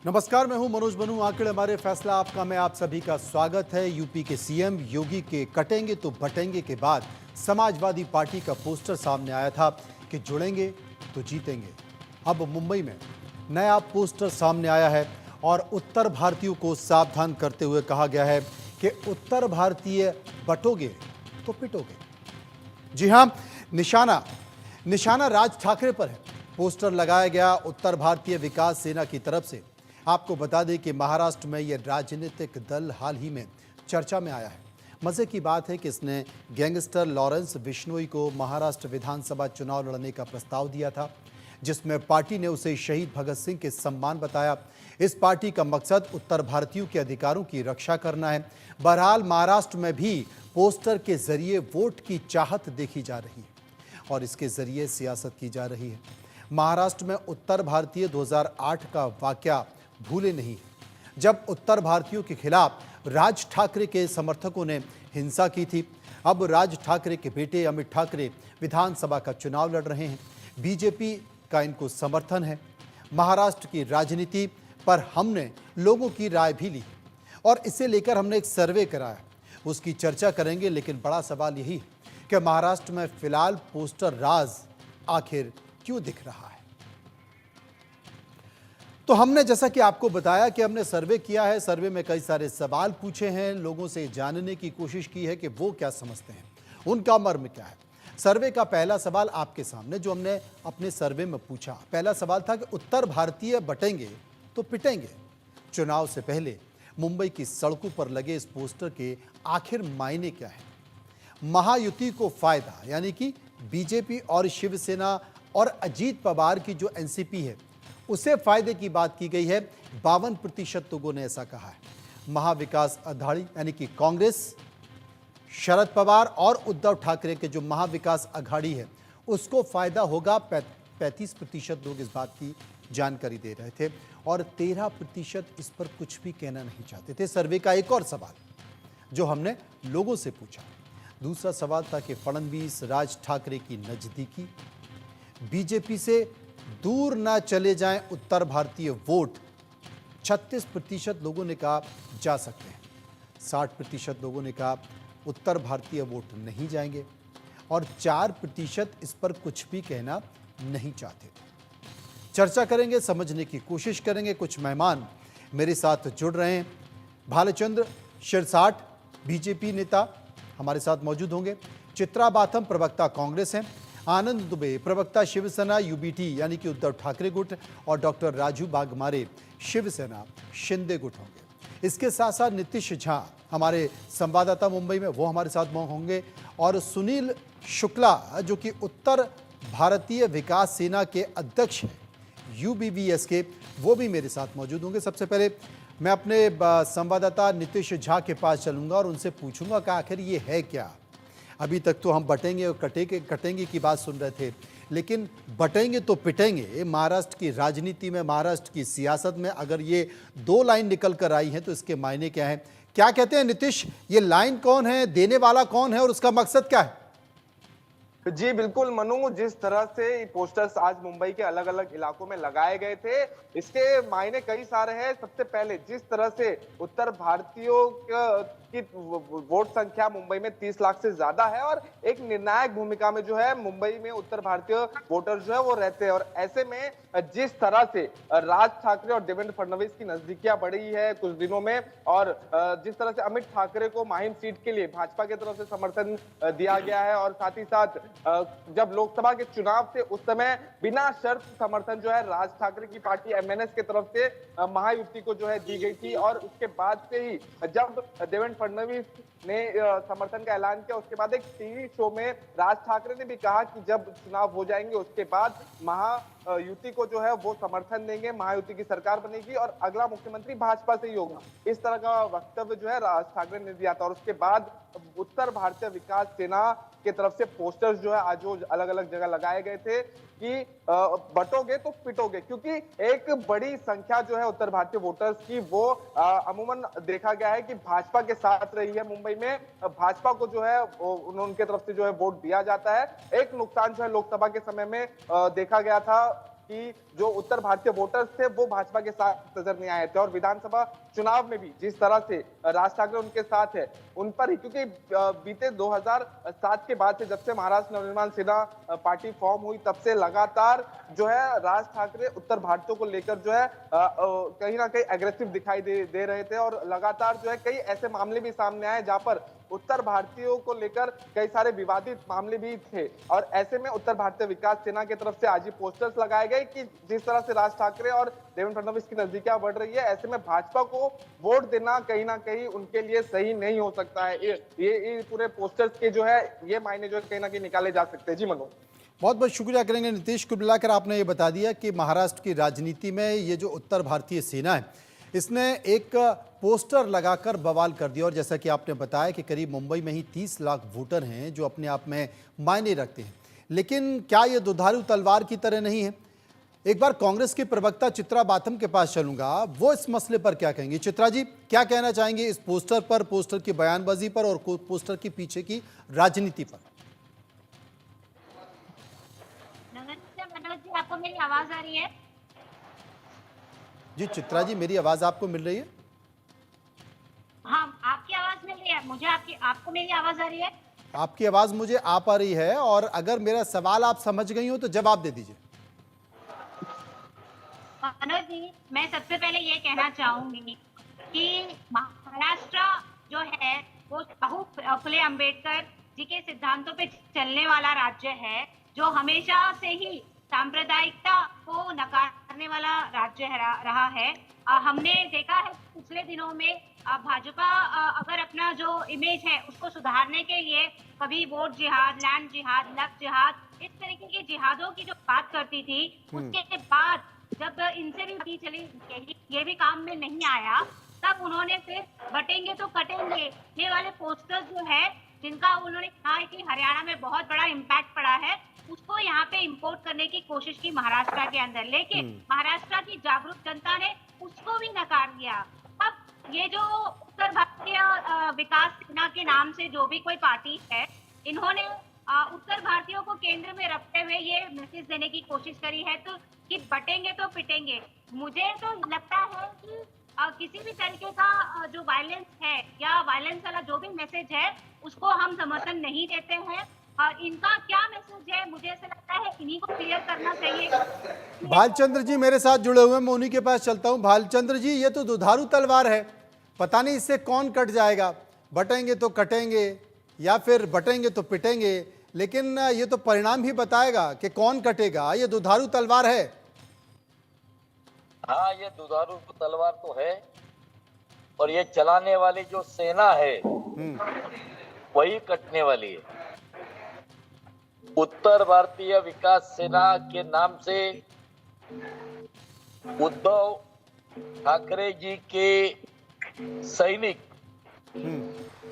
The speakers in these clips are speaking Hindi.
नमस्कार, मैं हूं मनोज बनू। आंकड़े हमारे फैसला आपका में आप सभी का स्वागत है। यूपी के सीएम योगी के कटेंगे तो बटेंगे के बाद समाजवादी पार्टी का पोस्टर सामने आया था कि जुड़ेंगे तो जीतेंगे। अब मुंबई में नया पोस्टर सामने आया है और उत्तर भारतीयों को सावधान करते हुए कहा गया है कि उत्तर भारतीय बटोगे तो पिटोगे। जी हां, निशाना निशाना राज ठाकरे पर है। पोस्टर लगाया गया उत्तर भारतीय विकास सेना की तरफ से। आपको बता दें कि महाराष्ट्र में यह राजनीतिक दल हाल ही में चर्चा में आया है। मजे की बात है कि इसने गैंगस्टर लॉरेंस बिश्नोई को महाराष्ट्र विधानसभा चुनाव लड़ने का प्रस्ताव दिया था, जिसमें पार्टी ने उसे शहीद भगत सिंह के सम्मान बताया। इस पार्टी का मकसद उत्तर भारतीयों के अधिकारों की रक्षा करना है। बहरहाल महाराष्ट्र में भी पोस्टर के जरिए वोट की चाहत देखी जा रही है और इसके जरिए सियासत की जा रही है। महाराष्ट्र में उत्तर भारतीय 2008 का वाकया भूले नहीं, जब उत्तर भारतीयों के खिलाफ राज ठाकरे के समर्थकों ने हिंसा की थी। अब राज ठाकरे के बेटे अमित ठाकरे विधानसभा का चुनाव लड़ रहे हैं। बीजेपी का इनको समर्थन है। महाराष्ट्र की राजनीति पर हमने लोगों की राय भी ली और इसे लेकर हमने एक सर्वे कराया, उसकी चर्चा करेंगे। लेकिन बड़ा सवाल यही है कि महाराष्ट्र में फिलहाल पोस्टर राज आखिर क्यों दिख रहा है। तो हमने जैसा कि आपको बताया कि हमने सर्वे किया है। सर्वे में कई सारे सवाल पूछे हैं, लोगों से जानने की कोशिश की है कि वो क्या समझते हैं, उनका मर्म क्या है। सर्वे का पहला सवाल आपके सामने जो हमने अपने सर्वे में पूछा, पहला सवाल था कि उत्तर भारतीय बटेंगे तो पिटेंगे। चुनाव से पहले मुंबई की सड़कों पर लगे इस पोस्टर के आखिर मायने क्या है। महायुति को फायदा, यानी कि बीजेपी और शिवसेना और अजीत पवार की जो एनसीपी है उसे फायदे की बात की गई है। 52% लोगों ने ऐसा कहा है। महाविकास अघाड़ी यानी कि कांग्रेस, शरद पवार और उद्धव ठाकरे के जो महाविकास अघाड़ी है उसको फायदा होगा। 35% लोग इस बात की जानकारी दे रहे थे और 13% इस पर कुछ भी कहना नहीं चाहते थे। सर्वे का एक और सवाल जो हमने लोगों से पूछा, दूसरा सवाल था कि फडणवीस राज ठाकरे की नजदीकी, बीजेपी से दूर ना चले जाएं उत्तर भारतीय वोट। 36% लोगों ने कहा जा सकते हैं, 60% लोगों ने कहा उत्तर भारतीय वोट नहीं जाएंगे और 4% इस पर कुछ भी कहना नहीं चाहते थे। चर्चा करेंगे, समझने की कोशिश करेंगे। कुछ मेहमान मेरे साथ जुड़ रहे हैं। भालचंद्र शिरसाट बीजेपी नेता हमारे साथ मौजूद होंगे। चित्रा बाथम प्रवक्ता कांग्रेस हैं। आनंद दुबे प्रवक्ता शिवसेना यूबीटी यानी कि उद्धव ठाकरे गुट और डॉक्टर राजू बागमारे शिवसेना शिंदे गुट होंगे। इसके साथ साथ नीतीश झा हमारे संवाददाता मुंबई में, वो हमारे साथ होंगे और सुनील शुक्ला जो कि उत्तर भारतीय विकास सेना के अध्यक्ष हैं यूबीवीएस के, वो भी मेरे साथ मौजूद होंगे। सबसे पहले मैं अपने संवाददाता नीतीश झा के पास चलूंगा और उनसे पूछूंगा कि आखिर ये है क्या। अभी तक तो हम बटेंगे और कटेंगे की बात सुन रहे थे, लेकिन बटेंगे तो पिटेंगे महाराष्ट्र की राजनीति में, महाराष्ट्र की सियासत में अगर ये दो लाइन निकल कर आई हैं तो इसके मायने क्या है। क्या कहते हैं नीतीश, ये लाइन कौन है, देने वाला कौन है और उसका मकसद क्या है? जी बिल्कुल मनु, जिस तरह से पोस्टर्स आज मुंबई के अलग अलग इलाकों में लगाए गए थे, इसके मायने कई सारे हैं। सबसे पहले जिस तरह से उत्तर भारतीयों की वोट संख्या मुंबई में 30 लाख से ज्यादा है और एक निर्णायक भूमिका में जो है मुंबई में उत्तर भारतीय वोटर जो है वो रहते हैं, और ऐसे में जिस तरह से राज ठाकरे और देवेंद्र फडणवीस की नजदीकियां बढ़ी है कुछ दिनों में, और जिस तरह से अमित ठाकरे को माहिम सीट के लिए भाजपा की तरफ से समर्थन दिया गया है, और साथ ही साथ जब लोकसभा के चुनाव थे उस समय बिना शर्त समर्थन जो है राज ठाकरे की पार्टी एमएनएस की तरफ से महायुति को जो है दी गई थी, और उसके बाद से ही जब देवेंद्र फडणवीस ने समर्थन का ऐलान किया, उसके बाद एक टीवी शो में राज ठाकरे ने भी कहा कि जब चुनाव हो जाएंगे उसके बाद महायुति को जो है वो समर्थन देंगे, महायुति की सरकार बनेगी और अगला मुख्यमंत्री भाजपा से ही होगा। इस तरह का वक्तव्य जो है राज ठाकरे ने दिया था, और उसके बाद उत्तर भारतीय विकास सेना की तरफ से पोस्टर्स जो है आज अलग अलग जगह लगाए गए थे कि बटोगे तो पिटोगे, क्योंकि एक बड़ी संख्या जो है उत्तर भारतीय वोटर्स की वो अमूमन देखा गया है कि भाजपा के साथ रही है। मुंबई में भाजपा को जो है उनके तरफ से जो है वोट दिया जाता है। एक नुकसान जो है लोकसभा के समय में देखा गया था कि जो उत्तर भारतीय वोटर्स थे वो भाजपा के साथ नजर नहीं आए थे। और विधानसभा चुनाव में भी जिस तरह से राज ठाकरे उनके साथ है, उन पर ही, क्योंकि बीते 2007 के बाद से, जब से महाराष्ट्र नवनिर्माण सेना पार्टी फॉर्म हुई, तब से लगातार जो है राज ठाकरे उत्तर भारतीयों को लेकर जो है कहीं ना कहीं एग्रेसिव दिखाई दे रहे थे। और लगातार जो है कई ऐसे मामले भी सामने आए जहां पर उत्तर भारतीयों को लेकर कई सारे विवादित मामले भी थे। और ऐसे में उत्तर भारतीय विकास सेना की तरफ से आज ही पोस्टर्स लगाए गए कि जिस तरह से राज ठाकरे और देवेंद्र फडणवीस की नजदीकियां बढ़ रही है, ऐसे में भाजपा को वोट देना कहीं ना कहीं उनके लिए सही नहीं हो सकता है। ये पूरे पोस्टर्स के जो है ये मायने जो है कहीं ना कहीं निकाले जा सकते हैं। जी मनु। बहुत बहुत शुक्रिया करेंगे नीतीश। कुल मिलाकर आपने ये बता दिया कि महाराष्ट्र की राजनीति में ये जो उत्तर भारतीय सेना है, इसने एक पोस्टर लगाकर बवाल कर दिया। और जैसा कि आपने बताया कि करीब मुंबई में ही 30 लाख वोटर हैं जो अपने आप में मायने रखते हैं। लेकिन क्या ये दुधारू तलवार की तरह नहीं है? एक बार कांग्रेस के प्रवक्ता चित्रा बाथम के पास चलूंगा, वो इस मसले पर क्या कहेंगी। चित्रा जी, क्या कहना चाहेंगे इस पोस्टर पर, पोस्टर की बयानबाजी पर और पोस्टर के पीछे की राजनीति पर? मनोज जी, आपको मेरी आवाज आ रही है? जी चित्रा जी, मेरी आवाज आपको मिल रही है? हाँ, आपकी आवाज मिल रही है मुझे। आपको मेरी आवाज आ रही है? आपकी आवाज मुझे आ पा रही है, और अगर मेरा सवाल आप समझ गई हो तो जवाब दे दीजिए। मनोज जी, मैं सबसे पहले ये कहना चाहूंगी कि महाराष्ट्र जो है वो बहु फुले अम्बेडकर जी के सिद्धांतों पे चलने वाला राज्य है, जो हमेशा से ही सांप्रदायिकता को नकारने वाला राज्य रहा है। हमने देखा है पिछले दिनों में भाजपा अगर अपना जो इमेज है उसको सुधारने के लिए कभी वोट जिहाद, लैंड जिहाद, लक जिहाद, इस तरीके के जिहादों की जो बात करती थी, उसके बाद जब इनसे भी चली ये भी काम में नहीं आया, तब उन्होंने फिर बटेंगे तो कटेंगे ये वाले पोस्टर्स जो है, जिनका उन्होंने कहा है कि हरियाणा में बहुत बड़ा इम्पैक्ट पड़ा है, उसको यहाँ पे इंपोर्ट करने की कोशिश की महाराष्ट्र के अंदर। लेकिन महाराष्ट्र की जागरूक जनता ने उसको भी नकार दिया। अब ये जो उत्तर भारतीय विकास सेना के नाम से जो भी कोई पार्टी है, इन्होंने उत्तर भारतीयों को केंद्र में रखते हुए ये मैसेज देने की कोशिश करी है तो कि बटेंगे तो पिटेंगे। मुझे तो लगता है कि किसी भी तरीके का जो वायलेंस है या वायलेंस वाला जो भी मैसेज है, उसको हम समर्थन नहीं देते हैं। और इनका क्या मैसेज है, मुझे ऐसा लगता है इन्हीं को क्लियर करना चाहिए। भालचंद्र जी मेरे साथ जुड़े हुए हैं, मैं उन्हीं के पास चलता हूं। भालचंद्र जी, ये तो दुधारू तलवार है, पता नहीं इससे कौन कट जाएगा। बटेंगे तो कटेंगे या फिर बटेंगे तो पिटेंगे, लेकिन ये तो परिणाम ही बताएगा कि कौन कटेगा। ये दुधारू तलवार है। हाँ, ये दुधारू तलवार तो है, और ये चलाने वाली जो सेना है वही कटने वाली है। उत्तर भारतीय विकास सेना के नाम से उद्धव ठाकरे जी के सैनिक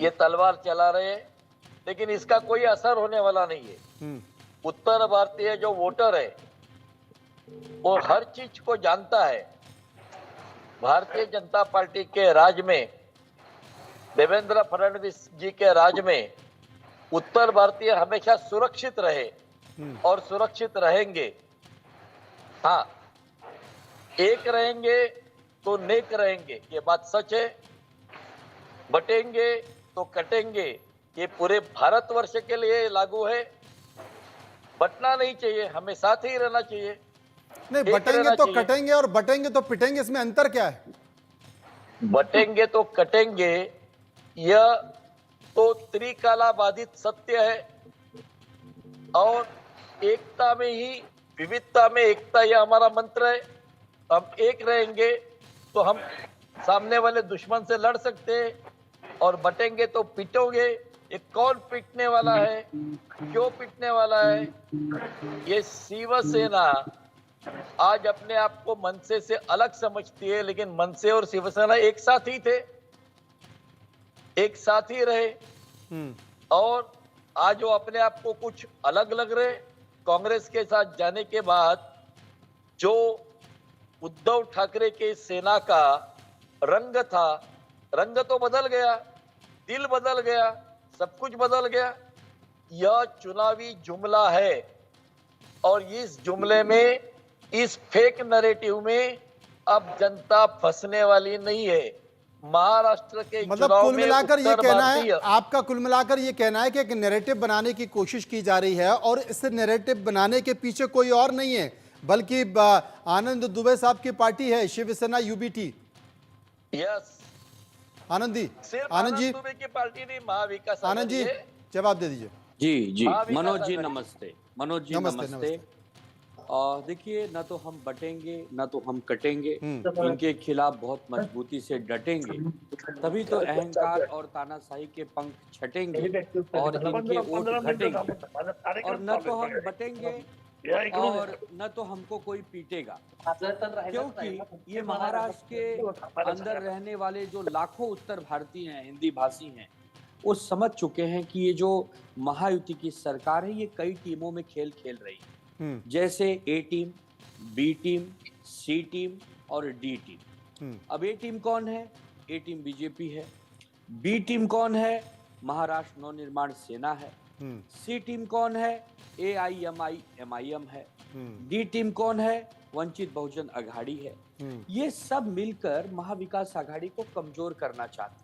ये तलवार चला रहे हैं, लेकिन इसका कोई असर होने वाला नहीं है। उत्तर भारतीय जो वोटर है वो हर चीज को जानता है। भारतीय जनता पार्टी के राज में, देवेंद्र फडणवीस जी के राज में उत्तर भारतीय हमेशा सुरक्षित रहे और सुरक्षित रहेंगे। हाँ, एक रहेंगे तो नेक रहेंगे, ये बात सच है। बटेंगे तो कटेंगे, ये पूरे भारतवर्ष के लिए लागू है। बटना नहीं चाहिए, हमें साथ ही रहना चाहिए। नहीं, बटेंगे तो कटेंगे और बटेंगे तो पिटेंगे, इसमें अंतर क्या है? बटेंगे तो कटेंगे, यह तो त्रिकाला बाधित सत्य है। और एकता में ही विविधता में एकता, यह हमारा मंत्र है। हम एक रहेंगे तो हम सामने वाले दुश्मन से लड़ सकते हैं, और बटेंगे तो पिटोगे। ये कौन पिटने वाला है, क्यों पिटने वाला है? ये शिवसेना आज अपने आप को मनसे से अलग समझती है, लेकिन मनसे और शिवसेना एक साथ ही थे, एक साथ ही रहे। और आज वो अपने आप को कुछ अलग लग रहे। कांग्रेस के साथ जाने के बाद जो उद्धव ठाकरे के सेना का रंग था, रंग तो बदल गया, दिल बदल गया, सब कुछ बदल गया। यह चुनावी जुमला है, और इस जुमले में इस फेक नैरेटिव में अब जनता फंसने वाली नहीं है। महाराष्ट्र के मतलब चुनाव कुल में मिलाकर ये उत्तर कहना है, भारतीय आपका कुल मिलाकर ये कहना है कि एक नैरेटिव बनाने की कोशिश की जा रही है और इस नैरेटिव बनाने के पीछे कोई और नहीं है बल्कि आनंद दुबे साहब की पार्टी है, शिवसेना यूबीटी। यस, आनंद जी, सिर्फ आनंद जी, आनंद दुबे की पार्टी नहीं, महाविकास आनंद आघाड़ी जी है। जवाब दे दीजिए। जी जी, महाविकास मनोज जी आघाड़ी। नमस्ते। मनोज जी नमस्ते, नमस्ते। नमस्ते। देखिए, न तो हम बटेंगे न तो हम कटेंगे, हम्म। इनके खिलाफ बहुत मजबूती से डटेंगे, तभी तो अहंकार और तानाशाही के पंख छटेंगे और इनके वोट घटेंगे। और न तो हम बटेंगे और न तो हमको कोई पीटेगा, क्योंकि ये महाराष्ट्र के अंदर रहने वाले जो लाखों उत्तर भारतीय हैं, हिंदी भाषी हैं, वो समझ चुके हैं कि ये जो महायुति की सरकार है ये कई टीमों में खेल खेल रही है, जैसे ए टीम, बी टीम, सी टीम और डी टीम। अब ए टीम कौन है? ए टीम बीजेपी है। बी टीम कौन है? महाराष्ट्र नवनिर्माण सेना है। सी टीम कौन है? AIMI-MIM है। डी टीम कौन है? वंचित बहुजन आघाड़ी है। ये सब मिलकर महाविकास आघाड़ी को कमजोर करना चाहते हैं।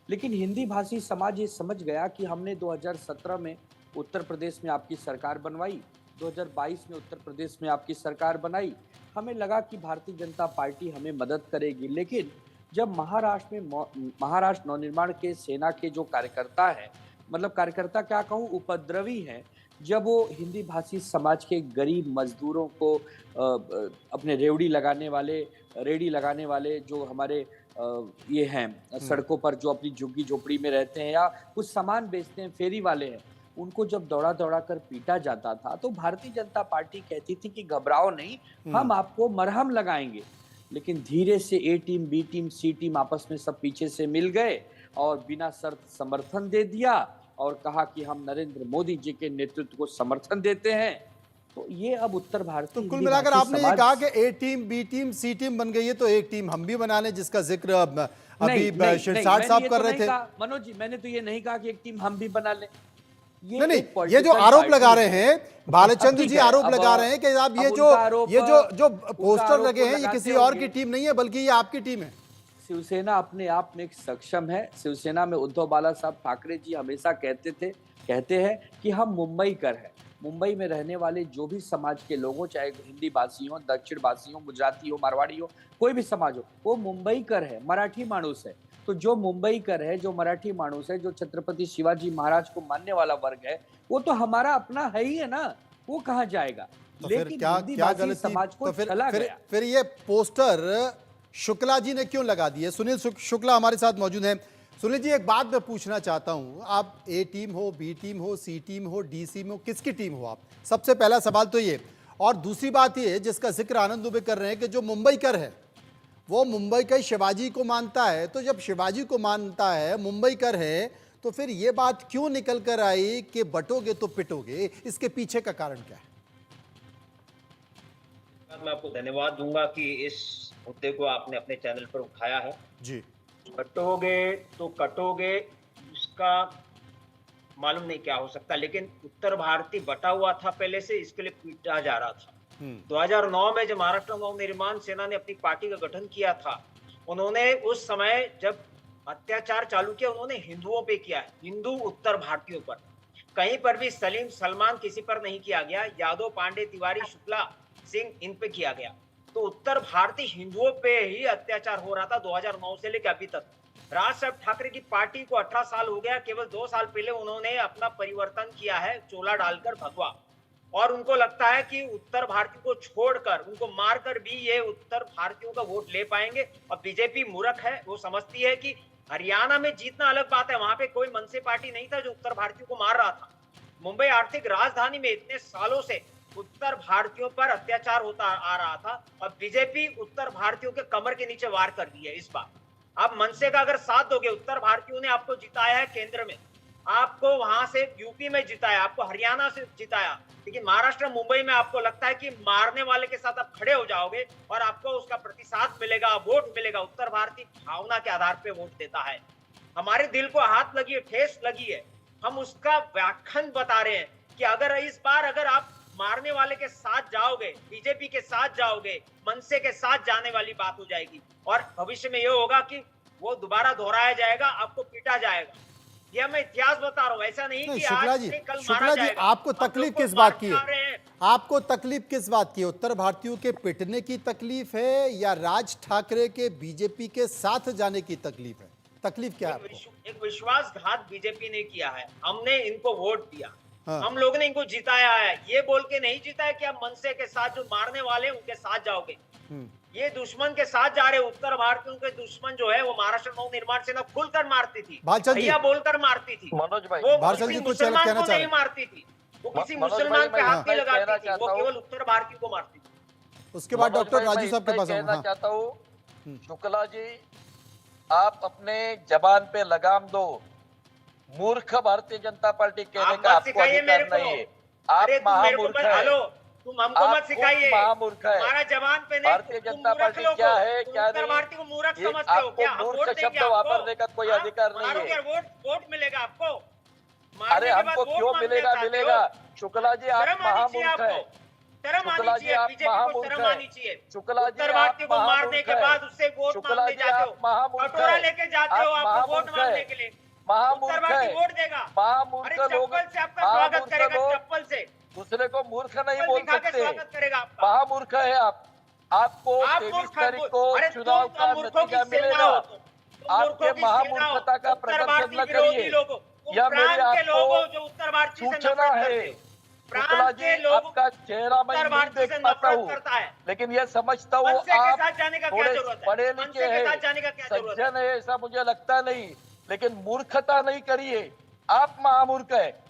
लेकिन हिंदी भाषी समाज ये समझ गया कि हमने 2017 में उत्तर प्रदेश में आपकी सरकार बनवाई, 2022 में उत्तर प्रदेश में आपकी सरकार बनाई, हमें लगा कि भारतीय जनता पार्टी हमें मदद करेगी। लेकिन जब महाराष्ट्र नवनिर्माण के सेना के जो कार्यकर्ता है, मतलब कार्यकर्ता क्या कहूँ, उपद्रवी हैं, जब वो हिंदी भाषी समाज के गरीब मजदूरों को अपने रेड़ी लगाने वाले जो हमारे ये हैं सड़कों पर जो अपनी झुग्गी झोपड़ी में रहते हैं या कुछ सामान बेचते हैं, फेरी वाले हैं, उनको जब दौड़ा दौड़ा कर पीटा जाता था तो भारतीय जनता पार्टी कहती थी कि घबराओ नहीं, हम आपको मरहम लगाएंगे। लेकिन धीरे से ए टीम, बी टीम, सी टीम आपस में सब पीछे से मिल गए और बिना शर्त समर्थन दे दिया और कहा कि हम नरेंद्र मोदी जी के नेतृत्व को समर्थन देते हैं। तो ये अब उत्तर भारत तो कुल मिलाकर आपने ये कहा कि ए टीम, बी टीम, सी टीम बन गई है, तो एक टीम हम भी बना लें, जिसका जिक्र अभी शिरसाट साहब कर रहे थे। मनोज जी, मैंने तो ये नहीं कहा कि एक टीम हम भी बना लें। नहीं, ये जो आरोप लगा रहे हैं भालचंद्र जी, आरोप लगा रहे हैं कि आप ये जो पोस्टर लगे हैं ये किसी और की टीम नहीं है बल्कि ये आपकी टीम है। शिवसेना अपने आप में एक सक्षम है। शिवसेना में उद्धव बाला साहब ठाकरे जी हमेशा कहते हैं कि हम मुंबई कर है। मुंबई में रहने वाले जो भी समाज के लोग हो, चाहे हिंदी भाषी हो, दक्षिण भाषी हो, गुजराती हो, मारवाड़ी हो, कोई भी समाज हो, वो मुंबई कर है, मराठी मानुस है। तो जो मुंबई कर है, जो मराठी मानुस है, जो छत्रपति शिवाजी महाराज को मानने वाला वर्ग है, वो तो हमारा अपना है ही है ना, वो कहाँ जाएगा। तो लेकिन क्या गलती समाज को फिर ये पोस्टर शुक्ला जी ने क्यों लगा दिए? सुनील शुक्ला हमारे साथ मौजूद हैं। सुनील जी, एक बात मैं पूछना चाहता हूं, आप ए टीम हो, बी टीम हो, सी टीम हो, डी टीम हो, किसकी टीम हो आप? सबसे पहला सवाल तो ये। और दूसरी बात ये जिसका जिक्र आनंद दुबे कर रहे हैं कि जो मुंबई कर है वो मुंबई का शिवाजी को मानता है, तो जब शिवाजी को मानता है, मुंबई कर है, तो फिर ये बात क्यों निकल कर आई कि बटोगे तो पिटोगे? इसके पीछे का कारण क्या है? मैं आपको धन्यवाद दूंगा कि इस मुद्दे को आपने अपने चैनल पर उठाया है। जी, बटोगे तो कटोगे, उसका मालूम नहीं क्या हो सकता, लेकिन उत्तर भारतीय बटा हुआ था पहले से, इसके लिए पीटा जा रहा था। 2009 में जब महाराष्ट्र नवनिर्माण सेना ने अपनी पार्टी का गठन किया था, उन्होंने उस समय जब अत्याचार चालू किया, उन्होंने हिंदुओं पे किया, हिंदू उत्तर भारतीयों पर। कहीं पर भी सलीम सलमान किसी पर नहीं किया गया, यादव, पांडे, तिवारी, शुक्ला, सिंह, इन पे किया गया। तो उत्तर भारतीय हिंदुओं पे ही अत्याचार हो रहा था 2009 से लेकर अभी तक। राज साहब ठाकरे की पार्टी को 18 साल हो गया, केवल 2 साल पहले उन्होंने अपना परिवर्तन किया है, चोला डालकर भगवा। और उनको लगता है कि उत्तर भारतीयों को छोड़कर, उनको मारकर भी ये उत्तर भारतीयों का वोट ले पाएंगे। और बीजेपी मूर्ख है, वो समझती है कि हरियाणा में जीतना अलग बात है, वहां पे कोई मनसे पार्टी नहीं था जो उत्तर भारतीयों को मार रहा था। मुंबई आर्थिक राजधानी में इतने सालों से उत्तर भारतीयों पर अत्याचार होता आ रहा था और बीजेपी उत्तर भारतीयों के कमर के नीचे वार कर दी है इस बार। आप मनसे का अगर साथ दोगे, उत्तर भारतीयों ने आपको जिताया है केंद्र में, आपको वहां से यूपी में जिताया, आपको हरियाणा से जिताया, लेकिन महाराष्ट्र, मुंबई में आपको लगता है कि मारने वाले के साथ आप खड़े हो जाओगे और आपको उसका प्रतिसाद मिलेगा, वोट मिलेगा। उत्तर भारतीय भावना के आधार पर वोट देता है। हमारे दिल को हाथ लगी है, ठेस लगी है, हम उसका व्याख्यान बता रहे हैं कि अगर इस बार अगर आप मारने वाले के साथ जाओगे, बीजेपी के साथ जाओगे, मनसे के साथ जाने वाली बात हो जाएगी और भविष्य में ये होगा कि वो दोबारा दोहराया जाएगा, आपको पीटा जाएगा। ये मैं इतिहास बता रहा हूँ, ऐसा नहीं कि शुक्ला आज जी, से कल शुक्ला मारा जी, जाएगा। आपको हम तकलीफ लोग को किस बात की मार रहे है? हैं। आपको तकलीफ किस बात की है? उत्तर भारतीयों के पिटने की तकलीफ है या राज ठाकरे के बीजेपी के साथ जाने की तकलीफ है? तकलीफ क्या है आपको? एक विश्वासघात बीजेपी ने किया है, हमने इनको वोट दिया, हाँ। हम लोग ने इनको जिताया है, ये बोल के नहीं जिताया कि आप मनसे के साथ जो मारने वाले हैं उनके साथ जाओगे। ये दुश्मन के साथ जा रहे। उत्तर भारतीयों के दुश्मन जो है वो महाराष्ट्र नव निर्माण सेना खुलकर मारती थी, भालचंद जी, भैया बोलकर मारती थी, मनोज भाई, वो भालचंद किसी जी कुछ मुसलमान कहना को चाह नहीं रहे हैं। मारती थी, वो किसी मनोज भाई, मुसलमान पे मैं हाथ नहीं कहना लगाती थी, वो चाहता केवल हूँ। उत्तर भारतीयों को मारती थी। उसके बाद मनोज डॉक्टर भाई, राजू मैं साहब के इतना पास ही आऊंगा। कहना हाँ। चाहता हूँ, शुक्ला जी, आप अपने जबान पे लगाम दो। मूर्ख भारतीय जनता पार्टी कहने आप का मत आपको सिखाइए अधिकार मेरे को। नहीं है। आप अरे तुम मेरे को महामूर्ख मत, है। हेलो, तुम हमको मत आप सिखाइए। महामूर्ख है। हमारा जवान पे नहीं, भारतीय तुम जनता मूर्ख पार्टी लोग क्या हो। है, तुम क्या उत्तर नहीं, भारतीय को मूर्ख ये समझते हो आपको क्या? हम मूर्ख वोट देंगे शब्द आपको? वापरने का कोई हाँ, अधिकार नहीं मारोगे है। वोट मिलेगा आपको। अरे मारने के बाद हमको वोट क्यों मांगने मिलेगा? चाहते हो? मिलेगा। शुक्ला जी, आप शर्म आनी चाहिए महामूर्ख है। आपको, शर्म आनी शुक्ला जी, चाहिए, आप बीजेपी को महामूर्ख शर्म है। आनी चाहिए। शुक्ला जी, उत्तर आप भारतीय को मारने महामूर्ख के है। बाद उससे वोट शुक्ला मांगने जी, जाते आप हो, महामूर्ख कटोरा है। लेके जाते हो आप आपको वोट महामूर्ख है। मांगने के लिए। उत्तर महामूर्ख भारतीय है। वोट देगा। महामूर्ख अरे लोग, चप्पल से आपका स्वागत महामूर्ख करेगा, लोग चप्पल से दूसरे को मूर्ख नहीं चप्पल बोल दिखा के सकते। स्वागत करेगा आपका। महामूर्ख है आप। आपको आप 23 मूर्ख, तारीख को अरे चुनाव तुम का मूर्खों की नतीजा सेना मिलेगा। हो, तुम आपके मूर्खों की सेना हो। महामूर्खता का उत्तर प्रदर्शन भारतीय न विरोधी करिए। लोगों, तुम यह मेरी प्रांत के लोग हो आपको जो उत्तर भारतीय से सूचना नफरत है। करते हो। शुक्ला प्रांत जी, के लोग आपका चेहरा मैं उत्तर नहीं भारतीय देख से पाता नफरत हूँ, करता है। लेकिन यह समझता हूँ मनसे के आप साथ जाने का क्या थोड़े जरूरत है? पढ़े मनसे लिखे के हैं, साथ जाने का क्या जरूरत है? सज्जन है, ऐसा मुझे लगता नहीं, लेकिन मूर्खता नहीं करिए। आप महामूर्ख है।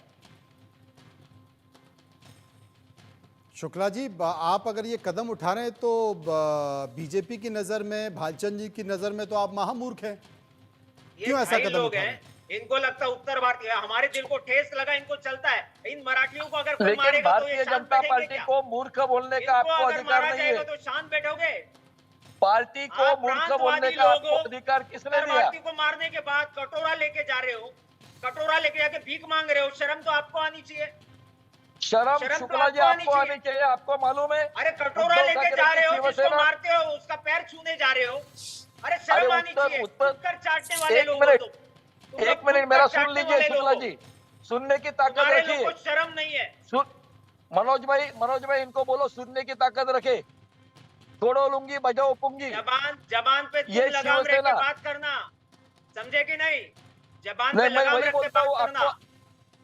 शुक्ला जी, आप अगर ये कदम उठा रहे हैं तो बीजेपी की नजर में, भालचंद जी की नजर में तो आप महामूर्ख हैं। ये क्यों ऐसा भाई कदम लोग उठा रहे हैं, इनको लगता है उत्तर भारतीय, हमारे दिल को ठेस लगा, इनको चलता है। इन मराठियों को अगर कोई लेकिन मारेगा तो ये भारतीय शांत जनता बैठेंगे पार्टी क्या? को मूर्ख बोलने का इनको आपको अगर अधिकार मारा नहीं जाएगा है। तो शांत बैठोगे? पार्टी को आप मूर्ख प्रांतवादी बोलने का लोग आपको हो। अधिकार किसने उत्तर दिया? भारतीय को मारने के बाद कटोरा लेके जा रहे हो, कटोरा लेके जाके भीख मांग रहे हो, शर्म तो आपको आनी चाहिए। शर्म शर्म तो शुक्ला जी आपको आनी आपको चाहिए। आनी चाहिए। आपको मालूम है, अरे कटोरा उद्धव लेके ठाकरे जा की रहे हो, जिसको शिवसेना, मारते हो उसका पैर छूने जा रहे हो। अरे शर्म अरे आनी चाहिए। उत्तर टुक्कर चाटने वाले एक लोग हो मिनट, तुम लोग एक मिनट टुक्कर मेरा सुन चाटने लीजिए वाले शुक्ला लोग हो। जी, सुनने की ताकत तुम्हारे लोग रखिए। को शर्म नहीं है। सुन, मनोज भाई इनको बोलो सुनने की ताकत रखे। छोड़ो लूंगी बजाओ पुंगी। जबान पे तुम ये लगाम रख के शिवसेना, बात करना, समझे कि नहीं? जबान पे नहीं मैं लगाम वही रख के बोलता बात हूँ करना। आपको।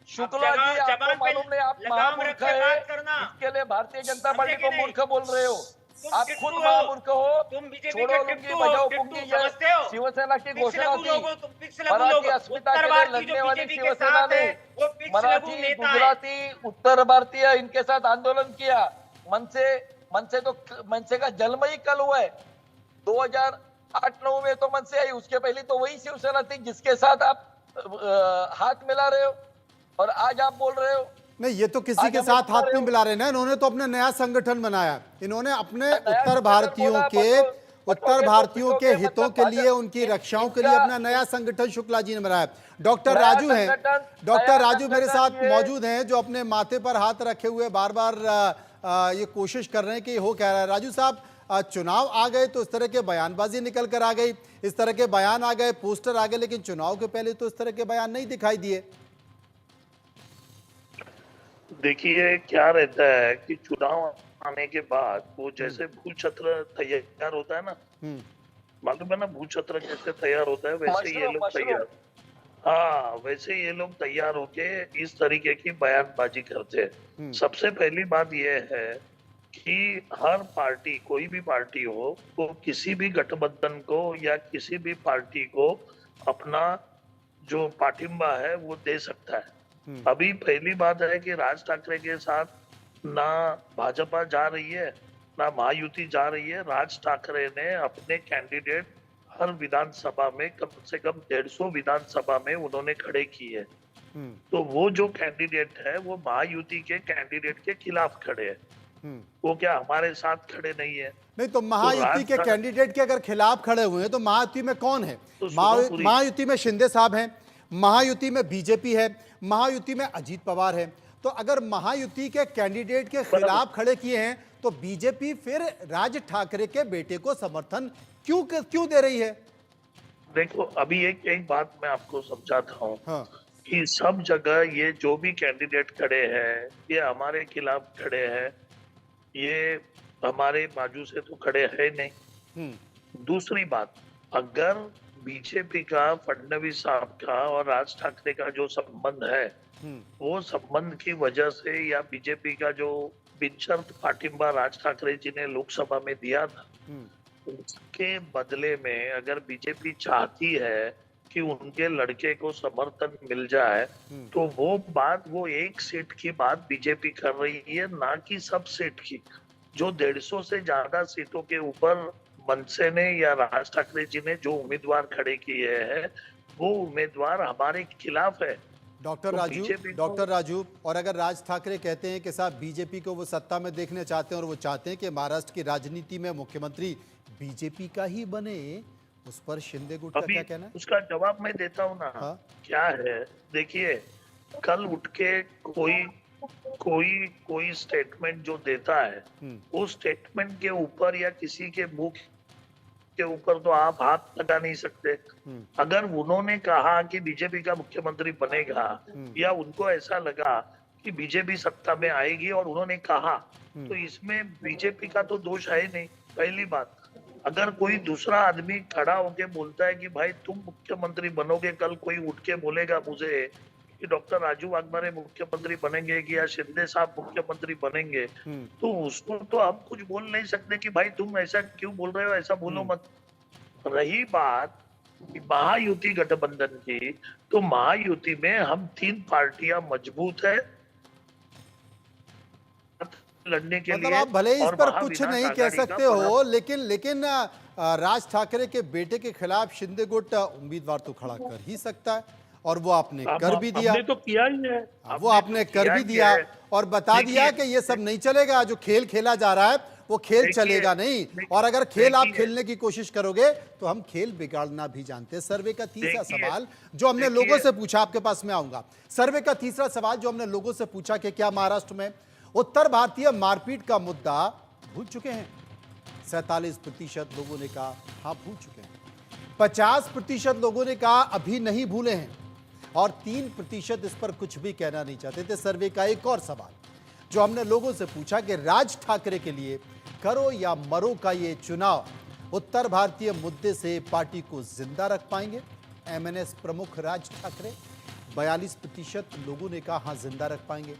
शुक्ला जी, आपको जबान पे मालूम नहीं आप लगाम महामूर्ख रख के है, बात करना। इसके लिए भारतीय जनता समझे पार्टी कि को नहीं? मूर्ख बोल रहे हो। तुम आप टिट्टू खुद हो, महामूर्ख हो। तुम बीजेपी छोड़ो के लूंगी टिट्टू बजाओ हो, पुंगी, टिट्टू ये समझते हो? शिवसेना की पिछ घोषणा लगू थी। लोगो, तुम पिछ लगू मराठी लोग। अस्मिता उत्तर के लिए भारतीय लड़ने जो वाली बीजेपी के शिवसेना साथ ने है, वो पिछ लगू मराठी, नेता है। गुजराती, उत्तर भारतीय इनके साथ आंदोलन किया। मनसे का जन्म ही कल हुआ है। 2008-9 में तो मनसे आई, उसके पहले तो वही शिवसेना थी जिसके साथ आप हाथ मिला रहे हो, और आज आप बोल रहे हो। नहीं, ये तो किसी के साथ हाथ नहीं मिला रहे ना, इन्होंने तो अपना नया संगठन बनाया। इन्होंने अपने उत्तर भारतीयों के हितों के लिए, उनकी रक्षाओं के लिए अपना नया संगठन शुक्ला जी ने बनाया। डॉक्टर राजू हैं, डॉक्टर राजू मेरे साथ मौजूद हैं, जो अपने माथे पर हाथ रखे हुए बार बार ये कोशिश कर रहे हैं कि हो क्या रहा है। राजू साहब, चुनाव आ गए तो इस तरह के बयानबाजी निकल कर आ गई, इस तरह के बयान आ गए, पोस्टर आ गए, लेकिन चुनाव के पहले तो इस तरह के बयान नहीं दिखाई दिए। देखिए क्या रहता है कि चुनाव आने के बाद वो जैसे भूछत्र तैयार होता है ना, मालूम है ना, भूछत्र जैसे तैयार होता है वैसे ये लोग तैयार, हाँ वैसे ये लोग तैयार होके इस तरीके की बयानबाजी करते हैं। सबसे पहली बात ये है कि हर पार्टी, कोई भी पार्टी हो, वो किसी भी गठबंधन को या किसी भी पार्टी को अपना जो पाठिंबा है वो दे सकता है। अभी पहली बात है कि राज ठाकरे के साथ ना भाजपा जा रही है ना महायुति जा रही है। राज ठाकरे ने अपने कैंडिडेट हर विधानसभा में कम से कम 150 विधानसभा में उन्होंने खड़े किए। तो वो जो कैंडिडेट है वो महायुति के कैंडिडेट के खिलाफ खड़े हैं। वो क्या हमारे साथ खड़े नहीं है? नहीं तो महायुति के कैंडिडेट के अगर खिलाफ खड़े हुए हैं तो महायुति में कौन है? तो महायुति में शिंदे साहब हैं, महायुति में बीजेपी है, महायुति में अजीत पवार है। तो अगर महायुति के कैंडिडेट के खिलाफ खड़े किए हैं तो बीजेपी फिर राज ठाकरे के बेटे को समर्थन क्यों दे रही है? देखो, अभी एक बात मैं आपको समझाता हूँ। हाँ। कि सब जगह ये जो भी कैंडिडेट खड़े हैं, ये हमारे खिलाफ खड़े हैं, ये हमारे बाजू से तो खड़े हैं नहीं। दूसरी बात, अगर बीजेपी का, फडणवीस साहब का और राज ठाकरे का जो संबंध है, वो संबंध की वजह से या बीजेपी का जो बिनशर्त पाटिंबा राज ठाकरे जी ने लोकसभा में दिया था, उसके बदले में अगर बीजेपी चाहती है कि उनके लड़के को समर्थन मिल जाए, तो वो एक सीट की बात बीजेपी कर रही है, ना कि सब सीट की। जो 150 से ज्यादा सीटों के ऊपर मनसे ने या राज ठाकरे जी ने जो उम्मीदवार खड़े किए हैं, वो उम्मीदवार हमारे खिलाफ है। डॉक्टर राजू, और अगर राज ठाकरे कहते हैं कि साहब बीजेपी को वो सत्ता में देखने चाहते हैं और वो चाहते हैं कि महाराष्ट्र की राजनीति में मुख्यमंत्री बीजेपी का ही बने, उस पर शिंदे गुट का क्या कहना है? उसका जवाब मैं देता हूँ ना। हाँ? क्या है, देखिए, कल उठ के कोई स्टेटमेंट जो देता है, उस स्टेटमेंट के ऊपर या किसी के मुंह के ऊपर तो आप हाथ लगा नहीं सकते। अगर उन्होंने कहा कि बीजेपी का मुख्यमंत्री बनेगा, या उनको ऐसा लगा कि बीजेपी सत्ता में आएगी और उन्होंने कहा, तो इसमें बीजेपी का तो दोष है नहीं। पहली बात, अगर कोई दूसरा आदमी खड़ा होके बोलता है कि भाई तुम मुख्यमंत्री बनोगे, कल कोई उठ के बोलेगा मुझे कि डॉक्टर राजू वाघमारे मुख्यमंत्री बनेंगे कि या शिंदे साहब मुख्यमंत्री बनेंगे, तो उसको तो आप कुछ बोल नहीं सकते कि भाई तुम ऐसा क्यों बोल रहे हो, ऐसा बोलो मत। रही बात महायुति गठबंधन की, तो महायुति में हम 3 पार्टियां मजबूत है लड़ने के लिए। आप भले इस पर कुछ नहीं कह सकते हो, लेकिन राज ठाकरे के बेटे के खिलाफ शिंदे गुट उम्मीदवार तो खड़ा कर ही सकता है, और वो आपने कर भी दिया। तो किया ही है, वो आपने कर भी दिया और बता दिया कि ये सब नहीं चलेगा, जो खेल खेला जा रहा है वो खेल चलेगा नहीं, और अगर खेल आप खेलने की कोशिश करोगे तो हम खेल बिगाड़ना भी जानते हैं। सर्वे का तीसरा सवाल जो हमने लोगों से पूछा, आपके पास में आऊंगा। सर्वे का तीसरा सवाल जो हमने लोगों से पूछा कि क्या महाराष्ट्र में उत्तर भारतीय मारपीट का मुद्दा भूल चुके हैं? 47% लोगों ने कहा हाँ भूल चुके हैं, 50% लोगों ने कहा अभी नहीं भूले हैं, और 3% इस पर कुछ भी कहना नहीं चाहते थे। सर्वे का एक और सवाल जो हमने लोगों से पूछा कि राज ठाकरे के लिए करो या मरो का ये चुनाव उत्तर भारतीय मुद्दे से पार्टी को जिंदा रख पाएंगे? एमएनएस प्रमुख राज ठाकरे, 42% लोगों ने कहा हाँ जिंदा रख पाएंगे,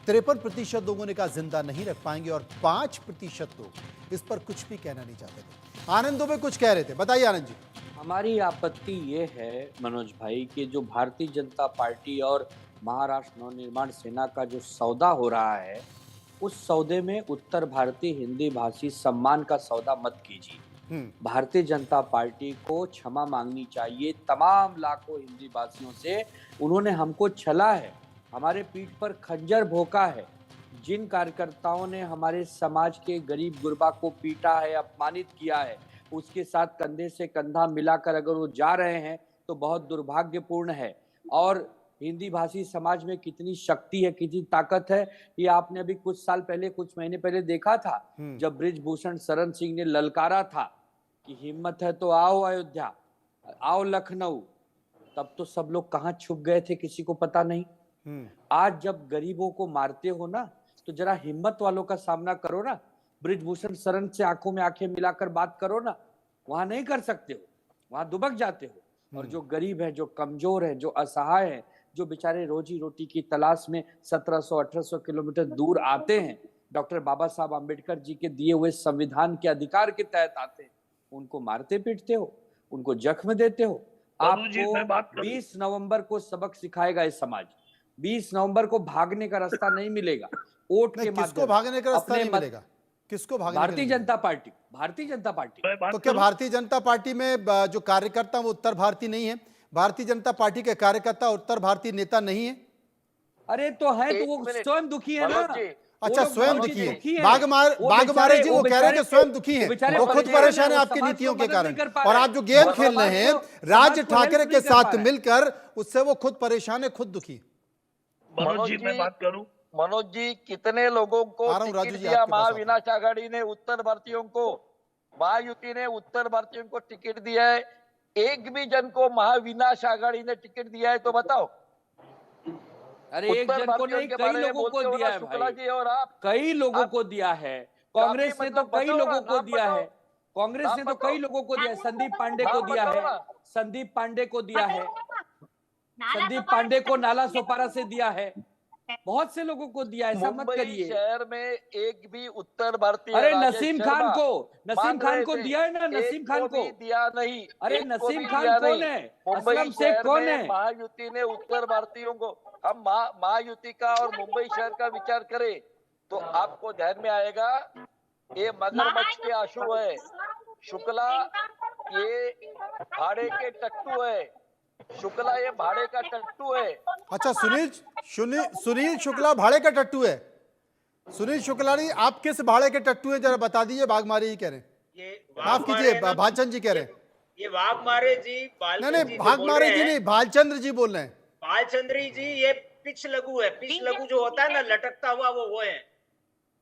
53% लोगों ने कहा जिंदा नहीं रख पाएंगे, और 5% लोग इस पर कुछ भी कहना नहीं चाहते थे। आनंद दुबे कुछ कह रहे थे, बताइए आनंद जी। हमारी आपत्ति ये है मनोज भाई कि जो भारतीय जनता पार्टी और महाराष्ट्र नवनिर्माण सेना का जो सौदा हो रहा है, उस सौदे में उत्तर भारतीय हिंदी भाषी सम्मान का सौदा मत कीजिए। भारतीय जनता पार्टी को क्षमा मांगनी चाहिए तमाम लाखों हिंदी भाषियों से। उन्होंने हमको छला है, हमारे पीठ पर खंजर भोंका है। जिन कार्यकर्ताओं ने हमारे समाज के गरीब गुरबा को पीटा है, अपमानित किया है, उसके साथ कंधे से कंधा मिलाकर अगर वो जा रहे हैं तो बहुत दुर्भाग्यपूर्ण है। और हिंदी भाषी समाज में कितनी शक्ति है, कितनी ताकत है, ये आपने अभी कुछ साल पहले, कुछ महीने पहले देखा था, जब बृजभूषण शरण सिंह ने ललकारा था कि हिम्मत है तो आओ अयोध्या, आओ लखनऊ, तब तो सब लोग कहाँ छुप गए थे, किसी को पता नहीं। आज जब गरीबों को मारते हो ना, तो जरा हिम्मत वालों का सामना करो ना, बृजभूषण शरण से आंखों में आंखें मिलाकर बात करो ना। वहां नहीं कर सकते हो, वहां दुबक जाते हो। और जो गरीब है, जो कमजोर है, जो असहाय है, जो बेचारे रोजी रोटी की तलाश में 1700-1800 किलोमीटर दूर आते हैं, डॉक्टर बाबा साहब आम्बेडकर जी के दिए हुए संविधान के अधिकार के तहत आते हैं, उनको मारते पीटते हो, उनको जख्म देते हो। आपको 20 नवंबर को सबक सिखाएगा ये समाज। 20 नवंबर को भागने का रास्ता नहीं मिलेगा। वोट के माध्यम, किसको भागने का रास्ता नहीं मिलेगा? किसको भागने? भारतीय जनता पार्टी। भारतीय जनता पार्टी। तो क्या भारतीय जनता पार्टी में जो कार्यकर्ता वो उत्तर भारतीय नहीं है? भारतीय जनता पार्टी के कार्यकर्ता उत्तर भारतीय नेता नहीं है? अरे तो है, तो वो स्वयं दुखी है ना। अच्छा, स्वयं दुखी है। बाघमारे जी वो कह रहे हैं कि स्वयं दुखी है, वो खुद परेशान है आपकी नीतियों के कारण, और आप जो गेम खेल रहे हैं राज ठाकरे के साथ मिलकर, उससे वो खुद परेशान है, खुद दुखी। मनोज जी, मैं बात करूं? मनोज जी, कितने लोगों को आ रहा हूं राजू टिकट जी, दिया आपके पास आता हूं। महाविनाश आघाड़ी ने, उत्तर भारतीयों को, महायुति ने उत्तर भारतीयों को टिकट दिया है? एक भी जन को महाविनाश आघाड़ी ने टिकट दिया है तो बताओ। अरे एक उत्तर जन को भारतीयों नहीं, के कई बारे में लोगों को बोलते हो दिया ना है शुक्ला भाई, जी, और आप कई लोगों आप को दिया है। कांग्रेस ने तो मतलब कई बताओ लोगों ना, को नाम दिया बताओ। है, कांग्रेस ने तो बताओ। कई लोगों को दिया है। संदीप पांडे को नाम दिया बताओ है, ना। संदीप पांडे को दिया है, नाला संदीप सोपारा पांडे को से नाला सोपारा से दिया है, बहुत से लोगों को दिया, ऐसा मत मुंबई करिए। शहर में एक भी उत्तर भारतीय, अरे राजेश नसीम शर्मा खान को, नसीम मान खान रहे को थे, दिया है ना, नसीम एक खान को को। भी दिया नहीं, अरे एक को नसीम भी खान दिया कौन नहीं। है? मुंबई असलम शेख शहर कौन में है? महायुति ने उत्तर भारतीयों को, हम महायुति का और मुंबई शहर का विचार करें तो आपको ध्यान में आएगा ये मगरमच्छ के आंसू है। शुक्ला ये भाड़े के टट्टू है, शुक्ला ये भाड़े का टट्टू है। अच्छा, सुनील शुक्ला भाड़े का टट्टू है। सुनील शुक्ला जी, आप किस भाड़े के टट्टू हैं, जरा बता दीजिए। भागमारे ही कह रहे हैं, ये माफ कीजिए, भालचंद्र जी कह रहे हैं। ये वाघमारे जी, नहीं, भागमारे जी नहीं, भालचंद्र जी बोल रहे हैं। बालचंद्री जी, ये पिच लघु है। पिच लघु जो होता है ना, लटकता हुआ, वो है।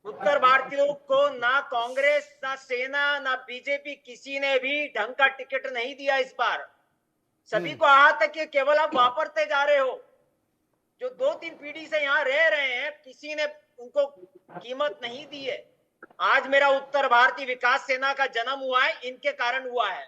उत्तर भारतीयों को ना कांग्रेस, ना सेना, ना बीजेपी, किसी ने भी ढंग का टिकट नहीं दिया इस बार। सभी को कहा था कि केवल आप वापरते जा रहे हो। जो 2-3 पीढ़ी से यहाँ रह रहे हैं, किसी ने उनको कीमत नहीं दी है। आज मेरा उत्तर भारतीय विकास सेना का जन्म हुआ है, इनके कारण हुआ है।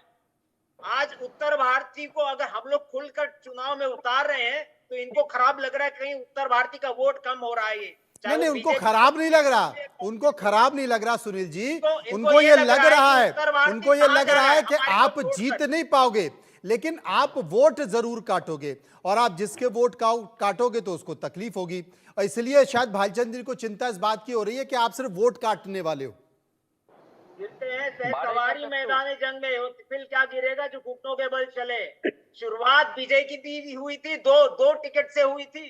आज उत्तर भारतीय को अगर हम लोग खुलकर चुनाव में उतार रहे हैं तो इनको खराब लग रहा है, कहीं उत्तर भारतीय का वोट कम हो रहा है। ये नहीं, उनको खराब नहीं लग रहा, उनको खराब नहीं लग रहा सुनील जी, इनको उनको ये लग रहा है, है, उनको ये लग रहा है कि हमारे आप को जीत नहीं पाओगे, लेकिन आप वोट जरूर काटोगे, और आप जिसके वोट काटोगे तो उसको तकलीफ होगी। और इसलिए शायद भालचंद्र जी को चिंता इस बात की हो रही है कि आप सिर्फ वोट काटने वाले हो। गिरते हैं सवारी मैदान जंग में, फिर क्या गिरेगा जो घुटनों के बल चले। शुरुआत विजय की दी हुई थी, दो टिकट से हुई थी।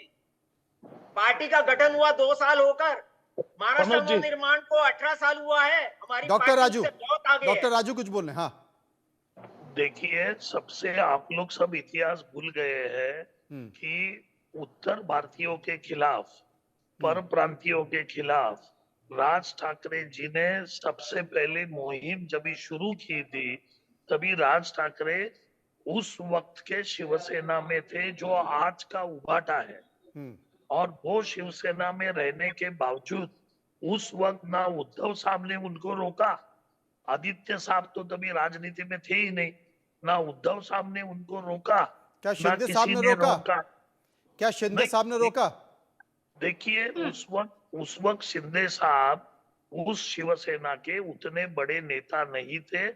पार्टी का गठन हुआ 2 साल होकर, महाराष्ट्र नवनिर्माण को 18 साल हुआ है। हमारी डॉक्टर राजू, डॉक्टर राजू कुछ बोल रहे हैं। हाँ देखिए, सबसे आप लोग सब इतिहास भूल गए हैं कि उत्तर भारतीयों के खिलाफ, पर प्रांतियों के खिलाफ राज ठाकरे जी ने सबसे पहले मुहिम जब शुरू की थी, तभी राज ठाकरे उस वक्त के शिवसेना में थे जो आज का उभाटा है। और वो शिवसेना में रहने के बावजूद उस वक्त ना उद्धव साहब ने उनको रोका, आदित्य साहब तो तभी राजनीति में थे ही नहीं, ना उद्धव साहब ने उनको रोका, क्या शिंदे साहब ने रोका? क्या शिंदे साहब ने रोका? देखिए, उस वक्त शिंदे साहब उस शिवसेना के उतने बड़े नेता नहीं थे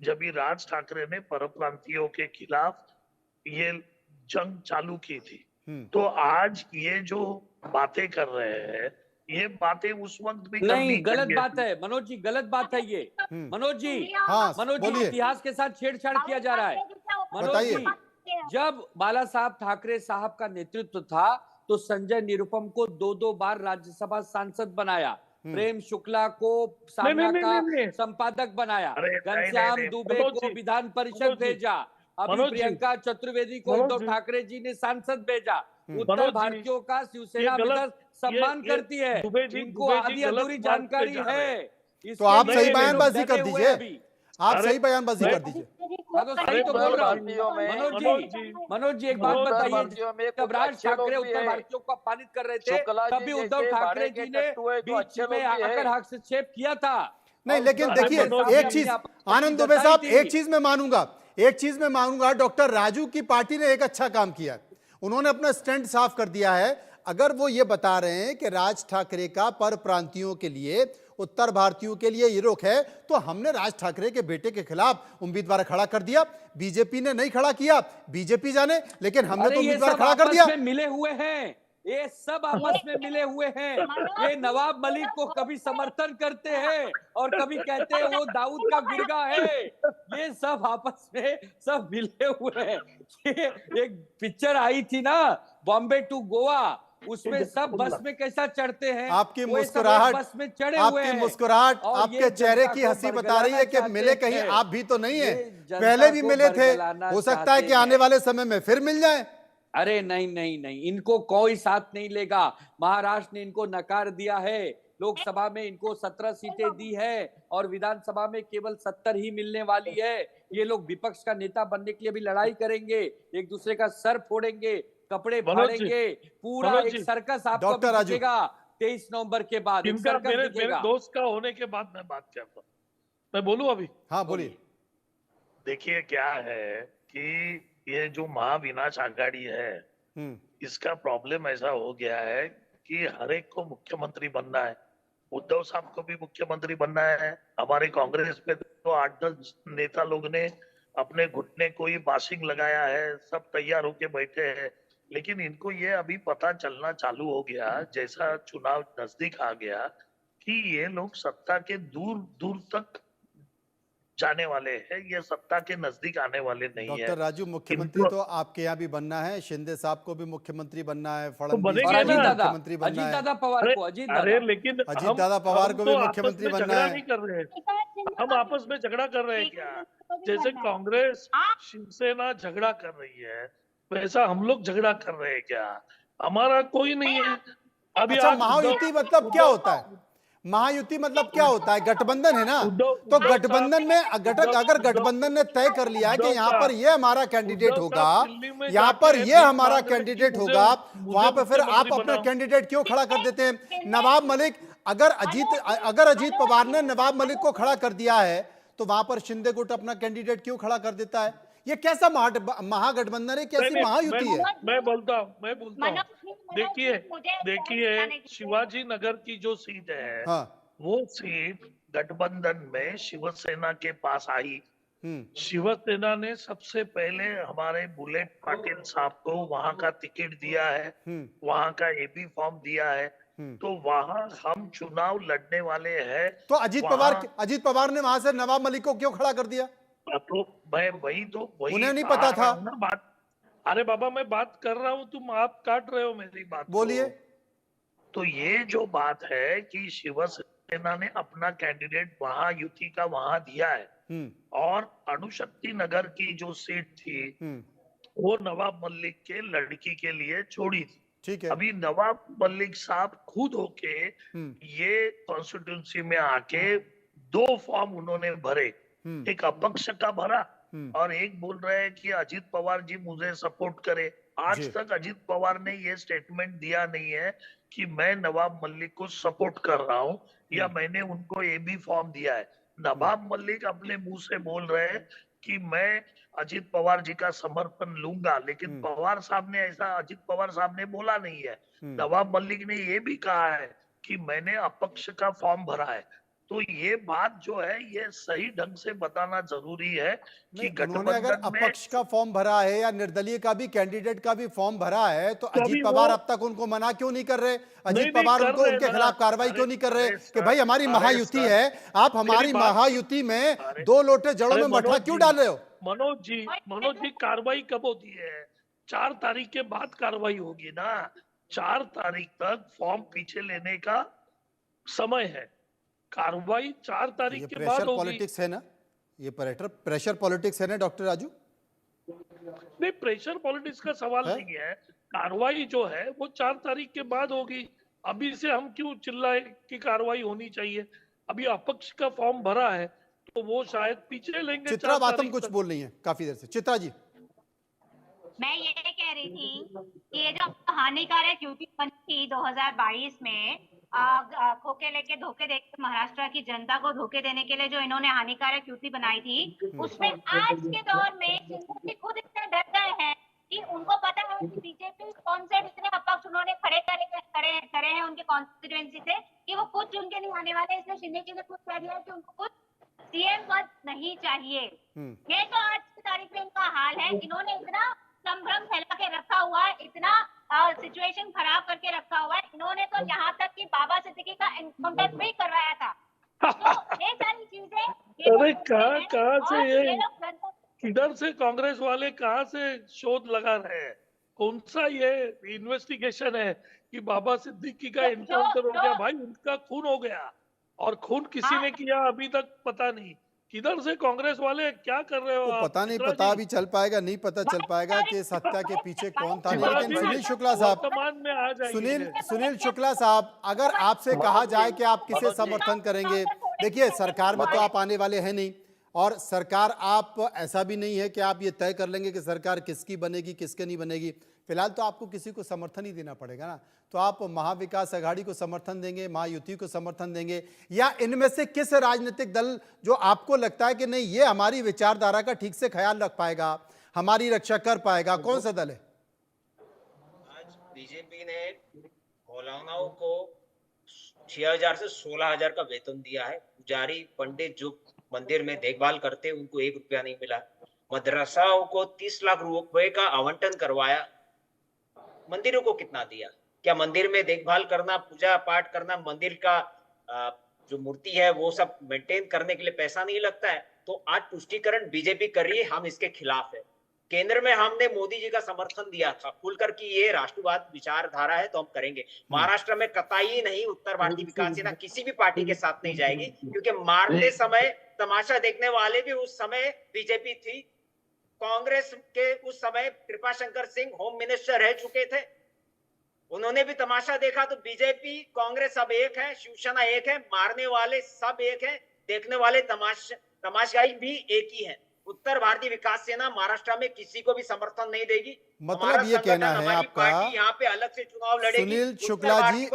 जब ही राज ठाकरे ने परप्रांतियों के खिलाफ ये जंग चालू की थी। तो आज ये जो बातें कर रहे हैं, ये बातें उस वक्त भी नहीं, गलत बात है मनोज जी, गलत बात है ये। मनोज जी, हाँ, मनोज जी, इतिहास के साथ छेड़छाड़ किया जा रहा है। मनोज जी, जब बाला साहब ठाकरे साहब का नेतृत्व था तो संजय निरुपम को 2 बार राज्यसभा सांसद बनाया, प्रेम शुक्ला को सामना का संपादक बनाया, घनश्याम दुबे को विधान परिषद भेजा, अभी प्रियंका चतुर्वेदी को उद्धव ठाकरे जी ने सांसद भेजा। उत्तर भारतीयों का शिवसेना विधान सम्मान करती है, इनको आधी अधूरी जानकारी है। तो आप सही बयानबाजी कर दीजिए, आप सही बयानबाजी कर दीजिए। तो सही तो बोल रहा हूँ। मनोज जी एक बात बताइए, जब राज ठाकरे उत्तर भारतीयों को अपमानित कर रहे थे तभी उद्धव ठाकरे जी ने बीच में आकर हस्तक्षेप किया था। नहीं, लेकिन देखिए एक चीज, आनंद दुबे साहब, एक चीज में मानूंगा, डॉक्टर राजू की पार्टी ने एक अच्छा काम किया, उन्होंने अपना स्टैंड साफ कर दिया है। अगर वो ये बता रहे हैं कि राज ठाकरे का पर प्रांतियों के लिए, उत्तर भारतीयों के लिए ये रुख है, तो हमने राज ठाकरे के बेटे के खिलाफ उम्मीदवार खड़ा कर दिया। बीजेपी ने नहीं खड़ा किया, बीजेपी जाने, लेकिन हमने तो उम्मीदवार खड़ा कर दिया। मिले हुए हैं, ये सब आपस में मिले हुए हैं। ये नवाब मलिक को कभी समर्थन करते हैं और कभी कहते हैं वो दाऊद का गुर्गा है। ये सब आपस में सब मिले हुए हैं। एक पिक्चर आई थी ना, बॉम्बे टू गोवा, उसमें सब बस में कैसा चढ़ते हैं। आपकी मुस्कुराहट, बस में चढ़े हुए हैं, आपके चेहरे की हंसी बता रही है कि मिले कहीं आप भी तो नहीं है, पहले भी मिले थे, हो सकता है कि आने वाले समय में फिर मिल जाए। अरे नहीं नहीं नहीं, इनको कोई साथ नहीं लेगा। महाराष्ट्र ने इनको नकार दिया है। लोकसभा में इनको 17 सीटें दी है और विधानसभा में केवल 70 ही मिलने वाली है। ये लोग विपक्ष का नेता बनने के लिए भी लड़ाई करेंगे, एक दूसरे का सर फोड़ेंगे, कपड़े फाड़ेंगे, पूरा एक सर्कस आपको दिखेगा 23 नवंबर के बाद। मेरे दोस्त का होने के बाद मैं बात करता हूँ, मैं बोलूं अभी? हाँ बोलिए। देखिए क्या है कि ये जो महाविनाश आघाड़ी है, इसका प्रॉब्लम ऐसा हो गया है कि हर एक को मुख्यमंत्री बनना है। उद्धव साहब को भी मुख्यमंत्री बनना है। हमारे कांग्रेस में तो 8-10 नेता लोग ने अपने घुटने को ही बाशिंग लगाया है, सब तैयार होके बैठे हैं। लेकिन इनको ये अभी पता चलना चालू हो गया, जैसा चुनाव नजदीक आ गया, कि ये लोग सत्ता के दूर दूर तक जाने वाले हैं, ये सत्ता के नजदीक आने वाले नहीं है। डॉक्टर राजू, मुख्यमंत्री तो आपके यहाँ भी बनना है, शिंदे साहब को भी मुख्यमंत्री बनना है, फडणवीस मुख्यमंत्री बनना है, अजीत पवार को, अरे लेकिन अजीत दादा पवार को भी मुख्यमंत्री बनना है। नहीं कर रहे हैं हम, आपस में झगड़ा कर रहे हैं क्या? जैसे कांग्रेस शिवसेना झगड़ा कर रही है, वैसा हम लोग झगड़ा कर रहे हैं क्या? हमारा कोई नहीं है अभी। अच्छा, महायुति मतलब क्या होता है? महायुति मतलब क्या होता है? गठबंधन है ना, तो गठबंधन में अगर गठबंधन ने तय कर लिया है कि यहाँ पर ये हमारा कैंडिडेट होगा, यहाँ पर ये हमारा कैंडिडेट होगा, वहां पर फिर आप अपना कैंडिडेट क्यों खड़ा कर देते हैं? नवाब मलिक, अगर अजीत पवार ने नवाब मलिक को खड़ा कर दिया है, तो वहां पर शिंदे गुट अपना कैंडिडेट क्यों खड़ा कर देता है? ये कैसा महागठबंधन है, कैसी महायुति है? मैं बोलता हूँ देखिए शिवाजी नगर की जो सीट है, हाँ, वो सीट गठबंधन में शिवसेना के पास आई। शिवसेना ने सबसे पहले हमारे बुलेट पाटिल साहब को वहां का टिकट दिया है, वहां का एबी फॉर्म दिया है, तो वहां हम चुनाव लड़ने वाले हैं। तो अजीत पवार ने वहां से नवाब मलिक को क्यों खड़ा कर दिया? तो मैं वही उन्हें नहीं पता था बात। अरे बाबा, मैं बात कर रहा हूँ, तुम आप काट रहे हो मेरी बात। बोलिए। तो ये जो बात है कि शिवसेना ने अपना कैंडिडेट वहां युति का वहां दिया है, और अणुशक्ति नगर की जो सीट थी वो नवाब मलिक के लड़की के लिए छोड़ी थी। ठीक है। अभी नवाब मलिक साहब खुद होके ये कॉन्स्टिट्यूंसी में आके 2 फॉर्म उन्होंने भरे, एक अपक्ष का भरा और एक बोल रहे हैं कि अजीत पवार जी मुझे सपोर्ट करे। आज तक अजीत पवार ने ये स्टेटमेंट दिया नहीं है कि मैं नवाब मलिक को सपोर्ट कर रहा हूं या मैंने उनको ये भी फॉर्म दिया है। नवाब मलिक अपने मुंह से बोल रहे हैं कि मैं अजीत पवार जी का समर्थन लूंगा, लेकिन पवार साहब ने ऐसा अजीत पवार साहब ने बोला नहीं है। नवाब मलिक ने ये भी कहा है कि मैंने अपक्ष का फॉर्म भरा है। तो ये बात जो है ये सही ढंग से बताना जरूरी है कि उन्होंने अगर अपक्ष का फॉर्म भरा है या निर्दलीय का भी कैंडिडेट का भी फॉर्म भरा है, तो अजीत पवार अब तक उनको मना क्यों नहीं कर रहे? अजीत पवार उनके खिलाफ कार्रवाई क्यों नहीं कर रहे कि भाई हमारी महायुति है, आप हमारी महायुति में 2 लोटे जड़ों में मठा क्यों डाल रहे हो? मनोज जी कार्रवाई कब होती है? 4 तारीख के बाद कार्रवाई होगी ना। 4 तारीख तक फॉर्म पीछे लेने का समय है, कार्रवाई 4 तारीख के बाद होगी। पॉलिटिक्स है ना, ये प्रेशर पॉलिटिक्स है ना डॉक्टर राजू? नहीं, प्रेशर पॉलिटिक्स का सवाल नहीं है। कार्रवाई जो है वो 4 तारीख के बाद होगी। अभी से हम क्यों चिल्लाए कि कार्रवाई होनी चाहिए? अभी अपक्ष का फॉर्म भरा है तो वो शायद पीछे लेंगे। चित्रा बातम कुछ बोल रही है काफी देर से। चित्रा जी, मैं ये कह रही थी कि ये जो हानिकारक युति बनी थी 2022 में, खोके लेके धोखे देके महाराष्ट्र की जनता को धोखे देने के लिए जो इन्होंने हानिकारक युति बनाई थी, उसमें आज के दौर में शिंदे खुद इतना डर गए हैं कि उनको पता है कि बीजेपी कौन से इतने अपक्ष उन्होंने खड़े हैं उनके कॉन्स्टिट्यूएंसी से कि वो खुद चुन के नहीं आने वाले। इसलिए शिंदे जी ने खुद कह दिया कि उनको खुद सीएम पद नहीं चाहिए। ये तो आज की तारीख में इनका हाल है। इन्होंने इतना संभ्रम फैला के रखा हुआ है, इतना सिचुएशन खराब करके रखा हुआ है। इन्होंने तो यहाँ तक कि बाबा सिद्दीकी का इनकाउंटर भी करवाया था। तो ये सारी चीजें, अरे कहाँ से ये किधर से कांग्रेस वाले कहाँ से शोध लगा रहे हैं? कौन सा ये इन्वेस्टिगेशन है कि बाबा सिद्दीकी का इनकाउंटर हो गया? भाई उनका खून हो गया और खून किसी ने किया अभी तक पता नहीं। किधर से कांग्रेस वाले क्या कर रहे हो तो आप? पता नहीं, चित्रा पता जी, अभी चल पाएगा नहीं पता चल पाएगा कि इस हत्या के पीछे कौन था नहीं, चित्रा लेकिन जी, सुनील शुक्ला साहब, वर्तमान में आ जाइए। सुनील शुक्ला साहब, अगर आपसे कहा जाए कि आप किसे समर्थन करेंगे, देखिए सरकार में तो आप आने वाले हैं नहीं, और सरकार आप ऐसा भी नहीं है कि आप ये तय कर लेंगे कि सरकार किसकी बनेगी किसके नहीं बनेगी। फिलहाल तो आपको किसी को समर्थन ही देना पड़ेगा ना, तो आप महाविकास आघाड़ी को समर्थन देंगे, महायुति को समर्थन देंगे, या इनमें से किस राजनीतिक दल जो आपको लगता है कि नहीं ये हमारी विचारधारा का ठीक से ख्याल रख पाएगा, हमारी रक्षा कर पाएगा, कौन सा दल है? आज बीजेपी ने मौलानाओं को 6,000 से 16,000 का वेतन दिया है। पुजारी पंडित जो मंदिर में देखभाल करते हैं उनको 1 रुपया नहीं मिला। मदरसाओं को 30 लाख रुपए का आवंटन करवाया। मंदिरों को कितना दिया? क्या मंदिर में देखभाल करना, पूजा पाठ करना, मंदिर का जो मूर्ति है वो सब मेंटेन करने के लिए पैसा नहीं लगता है? तो आज तुष्टीकरण बीजेपी कर रही है, हम इसके खिलाफ है। केंद्र में हमने मोदी जी का समर्थन दिया था खुलकर कि ये राष्ट्रवाद विचारधारा है तो हम करेंगे। महाराष्ट्र में कतई नहीं उत्तर भारतीय विकास सेना किसी भी पार्टी के साथ नहीं जाएगी, क्योंकि मारते समय तमाशा देखने वाले भी उस समय बीजेपी थी। कांग्रेस के उस समय कृपा शंकर सिंह होम मिनिस्टर रह चुके थे, उन्होंने भी तमाशा देखा। तो बीजेपी कांग्रेस सब एक है, शिवसेना एक है, मारने वाले सब एक है, देखने वाले तमाशाई भी एक ही है। उत्तर भारतीय विकास सेना महाराष्ट्र में किसी को भी समर्थन नहीं देगी। मतलब ये कहना है आपका, यहाँ पे अलग से चुनाव लड़ेगी, सुनील शुक्ला जी,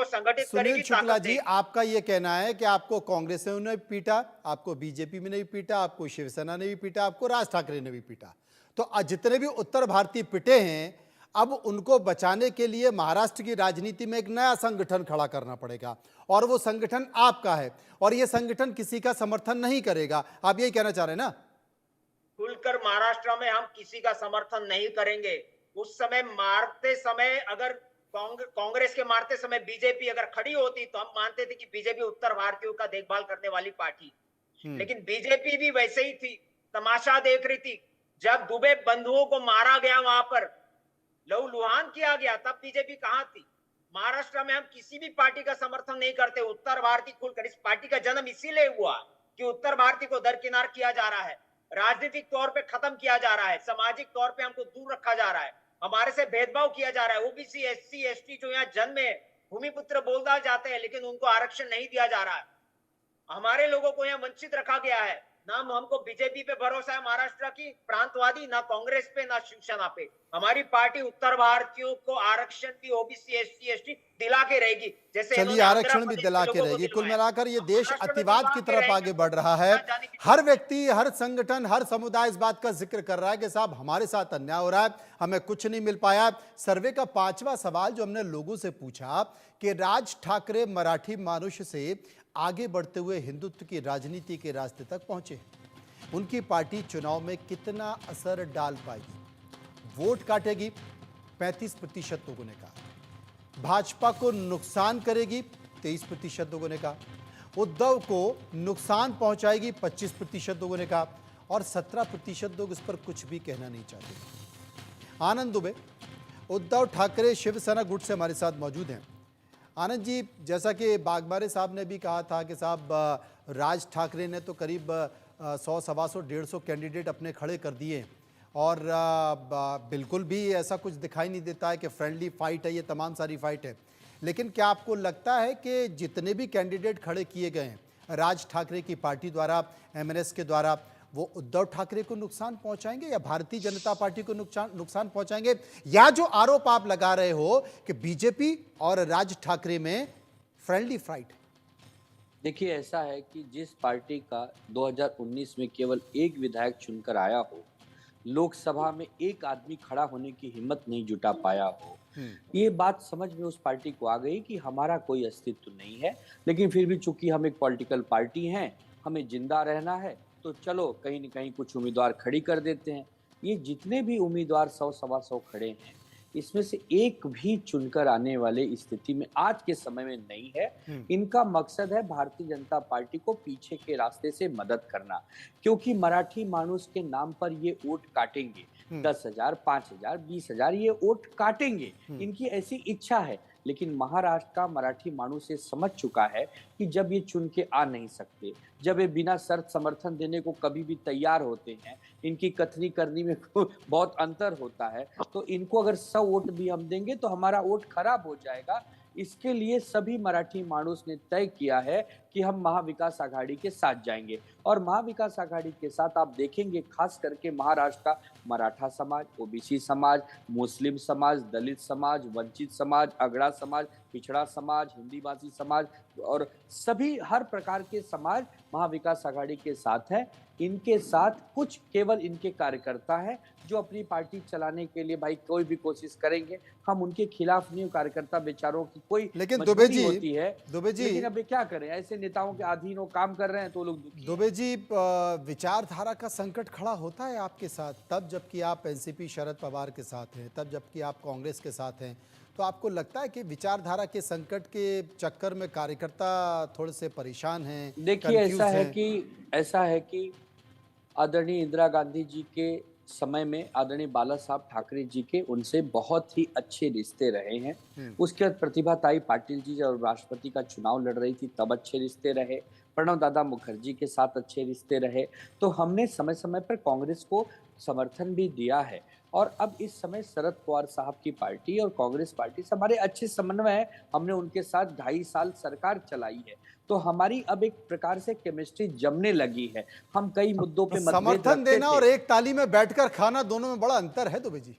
सुनील शुक्ला जी, आपका ये कहना है कि आपको कांग्रेस ने भी पीटा, आपको बीजेपी में नहीं पीटा, आपको शिवसेना ने भी पीटा, आपको राज ठाकरे ने भी पीटा, तो जितने भी उत्तर भारतीय पिटे हैं अब उनको बचाने के लिए महाराष्ट्र की राजनीति में एक नया संगठन खड़ा करना पड़ेगा, और वो संगठन आपका है, और ये संगठन किसी का समर्थन नहीं करेगा। आप यही कहना चाह रहे हैं ना? खुलकर महाराष्ट्र में हम किसी का समर्थन नहीं करेंगे। उस समय मारते समय अगर कांग्रेस के मारते समय बीजेपी अगर खड़ी होती तो हम मानते थे कि बीजेपी उत्तर भारतीयों का देखभाल करने वाली पार्टी, लेकिन बीजेपी भी वैसे ही थी, तमाशा देख रही थी। जब दुबे बंधुओं को मारा गया, वहां पर लहूलुहान किया गया, तब बीजेपी कहां थी? महाराष्ट्र में हम किसी भी पार्टी का समर्थन नहीं करते। उत्तर भारतीय खुलकर, इस पार्टी का जन्म इसीलिए हुआ कि उत्तर भारतीय को दरकिनार किया जा रहा है, राजनीतिक तौर पे खत्म किया जा रहा है, सामाजिक तौर पे हमको दूर रखा जा रहा है, हमारे से भेदभाव किया जा रहा है। ओबीसी, एससी, एसटी जो यहाँ जन्मे भूमिपुत्र बोलदार जाते हैं, लेकिन उनको आरक्षण नहीं दिया जा रहा है। हमारे लोगों को यहाँ वंचित रखा गया है। ना हमको बीजेपी पे भरोसा है महाराष्ट्र की प्रांतवादी, ना कांग्रेस पे, ना शिवसेना पे। हमारी पार्टी उत्तर भारतीयों को आरक्षण भी ओबीसी, एससी, एसटी दिला के रहेगी, जैसे चलिए आरक्षण भी दिला के रहेगी। कुल मिलाकर ये देश अतिवाद की तरफ आगे बढ़ रहा है। हर व्यक्ति, हर संगठन, हर समुदाय इस बात का जिक्र कर रहा है कि साहब हमारे साथ अन्याय हो रहा है, हमें कुछ नहीं मिल पाया। सर्वे का 5वां सवाल जो हमने लोगों से पूछा कि राज ठाकरे मराठी मानुष से आगे बढ़ते हुए हिंदुत्व की राजनीति के रास्ते तक पहुंचे, उनकी पार्टी चुनाव में कितना असर डाल पाएगी? वोट काटेगी 35% लोगों ने कहा, भाजपा को नुकसान करेगी 23% लोगों ने कहा, उद्धव को नुकसान पहुंचाएगी 25% लोगों ने कहा, और 17% लोग इस पर कुछ भी कहना नहीं चाहते। आनंद दुबे उद्धव ठाकरे शिवसेना गुट से हमारे साथ मौजूद हैं। आनंद जी, जैसा कि बागमारे साहब ने भी कहा था कि साहब राज ठाकरे ने तो करीब 100, 125, 150 कैंडिडेट अपने खड़े कर दिए, और बिल्कुल भी ऐसा कुछ दिखाई नहीं देता है कि फ्रेंडली फाइट है, ये तमाम सारी फाइट है। लेकिन क्या आपको लगता है कि जितने भी कैंडिडेट खड़े किए गए हैं राज ठाकरे की पार्टी द्वारा, एमएनएस के द्वारा, वो उद्धव ठाकरे को नुकसान पहुंचाएंगे या भारतीय जनता पार्टी को नुकसान पहुंचाएंगे? या जो आरोप आप लगा रहे हो कि बीजेपी और राज ठाकरे में फ्रेंडली फाइट है? देखिए, ऐसा है कि जिस पार्टी का 2019 में केवल एक विधायक चुनकर आया हो, लोकसभा में एक आदमी खड़ा होने की हिम्मत नहीं जुटा पाया हो, ये बात समझ में उस पार्टी को आ गई कि हमारा कोई अस्तित्व नहीं है। लेकिन फिर भी चूंकि हम एक पॉलिटिकल पार्टी हैं, हमें जिंदा रहना है, तो चलो कहीं न कहीं कुछ उम्मीदवार खड़ी कर देते हैं। ये जितने भी उम्मीदवार 100, 125 खड़े हैं, इसमें से एक भी चुनकर आने वाले स्थिति में आज के समय में नहीं है। इनका मकसद है भारतीय जनता पार्टी को पीछे के रास्ते से मदद करना, क्योंकि मराठी मानुष के नाम पर ये वोट काटेंगे। 10,000, 5,000, 20,000 ये वोट काटेंगे। इनकी ऐसी इच्छा है। लेकिन महाराष्ट्र का मराठी मानुस ये समझ चुका है कि जब ये चुन के आ नहीं सकते, जब ये बिना शर्त समर्थन देने को कभी भी तैयार होते हैं, इनकी कथनी करनी में बहुत अंतर होता है, तो इनको अगर 100 वोट भी हम देंगे तो हमारा वोट खराब हो जाएगा। इसके लिए सभी मराठी मानुस ने तय किया है कि हम महाविकास आघाड़ी के साथ जाएंगे। और महाविकास आघाड़ी के साथ आप देखेंगे खास करके महाराष्ट्र का मराठा समाज, ओबीसी समाज, मुस्लिम समाज, दलित समाज, वंचित समाज, अगड़ा समाज, पिछड़ा समाज, हिंदी भाषी समाज और सभी हर प्रकार के समाज महाविकास आघाड़ी के साथ है। इनके साथ कुछ केवल इनके कार्यकर्ता हैं जो अपनी पार्टी चलाने के लिए भाई कोई भी कोशिश करेंगे, हम उनके खिलाफ नहीं। कार्यकर्ता बेचारों की कोई लेकिन दुबे जी होती है, दुबे जी, लेकिन अब क्या करें, ऐसे नेताओं के अधीन वो काम कर रहे हैं तो लोग दुखी। दुबे जी, विचारधारा का संकट खड़ा होता है आपके साथ तब जबकि आप एनसीपी शरद पवार के साथ हैं, तब जबकि आप कांग्रेस के साथ हैं, तो आपको लगता है कि विचारधारा के संकट के चक्कर में कार्यकर्ता थोड़े से परेशान हैं? देखिए ऐसा है कि आदरणीय इंदिरा गांधी जी के समय में आदरणीय बाला साहब ठाकरे जी के उनसे बहुत ही अच्छे रिश्ते रहे हैं। उसके बाद प्रतिभाताई पाटिल जी जब राष्ट्रपति का चुनाव लड़ रही थी तब अच्छे रिश्ते रहे, प्रणब दादा मुखर्जी के साथ अच्छे रिश्ते रहे, तो हमने समय समय पर कांग्रेस को समर्थन भी दिया है। और अब इस समय शरद पवार साहब की पार्टी और कांग्रेस पार्टी से हमारे अच्छे समन्वय है, हमने उनके साथ 2.5 साल सरकार चलाई है, तो हमारी अब एक प्रकार से केमिस्ट्री जमने लगी है। हम कई मुद्दों पे समर्थन देना और एक थाली में बैठकर खाना, दोनों में बड़ा अंतर है दुबे जी।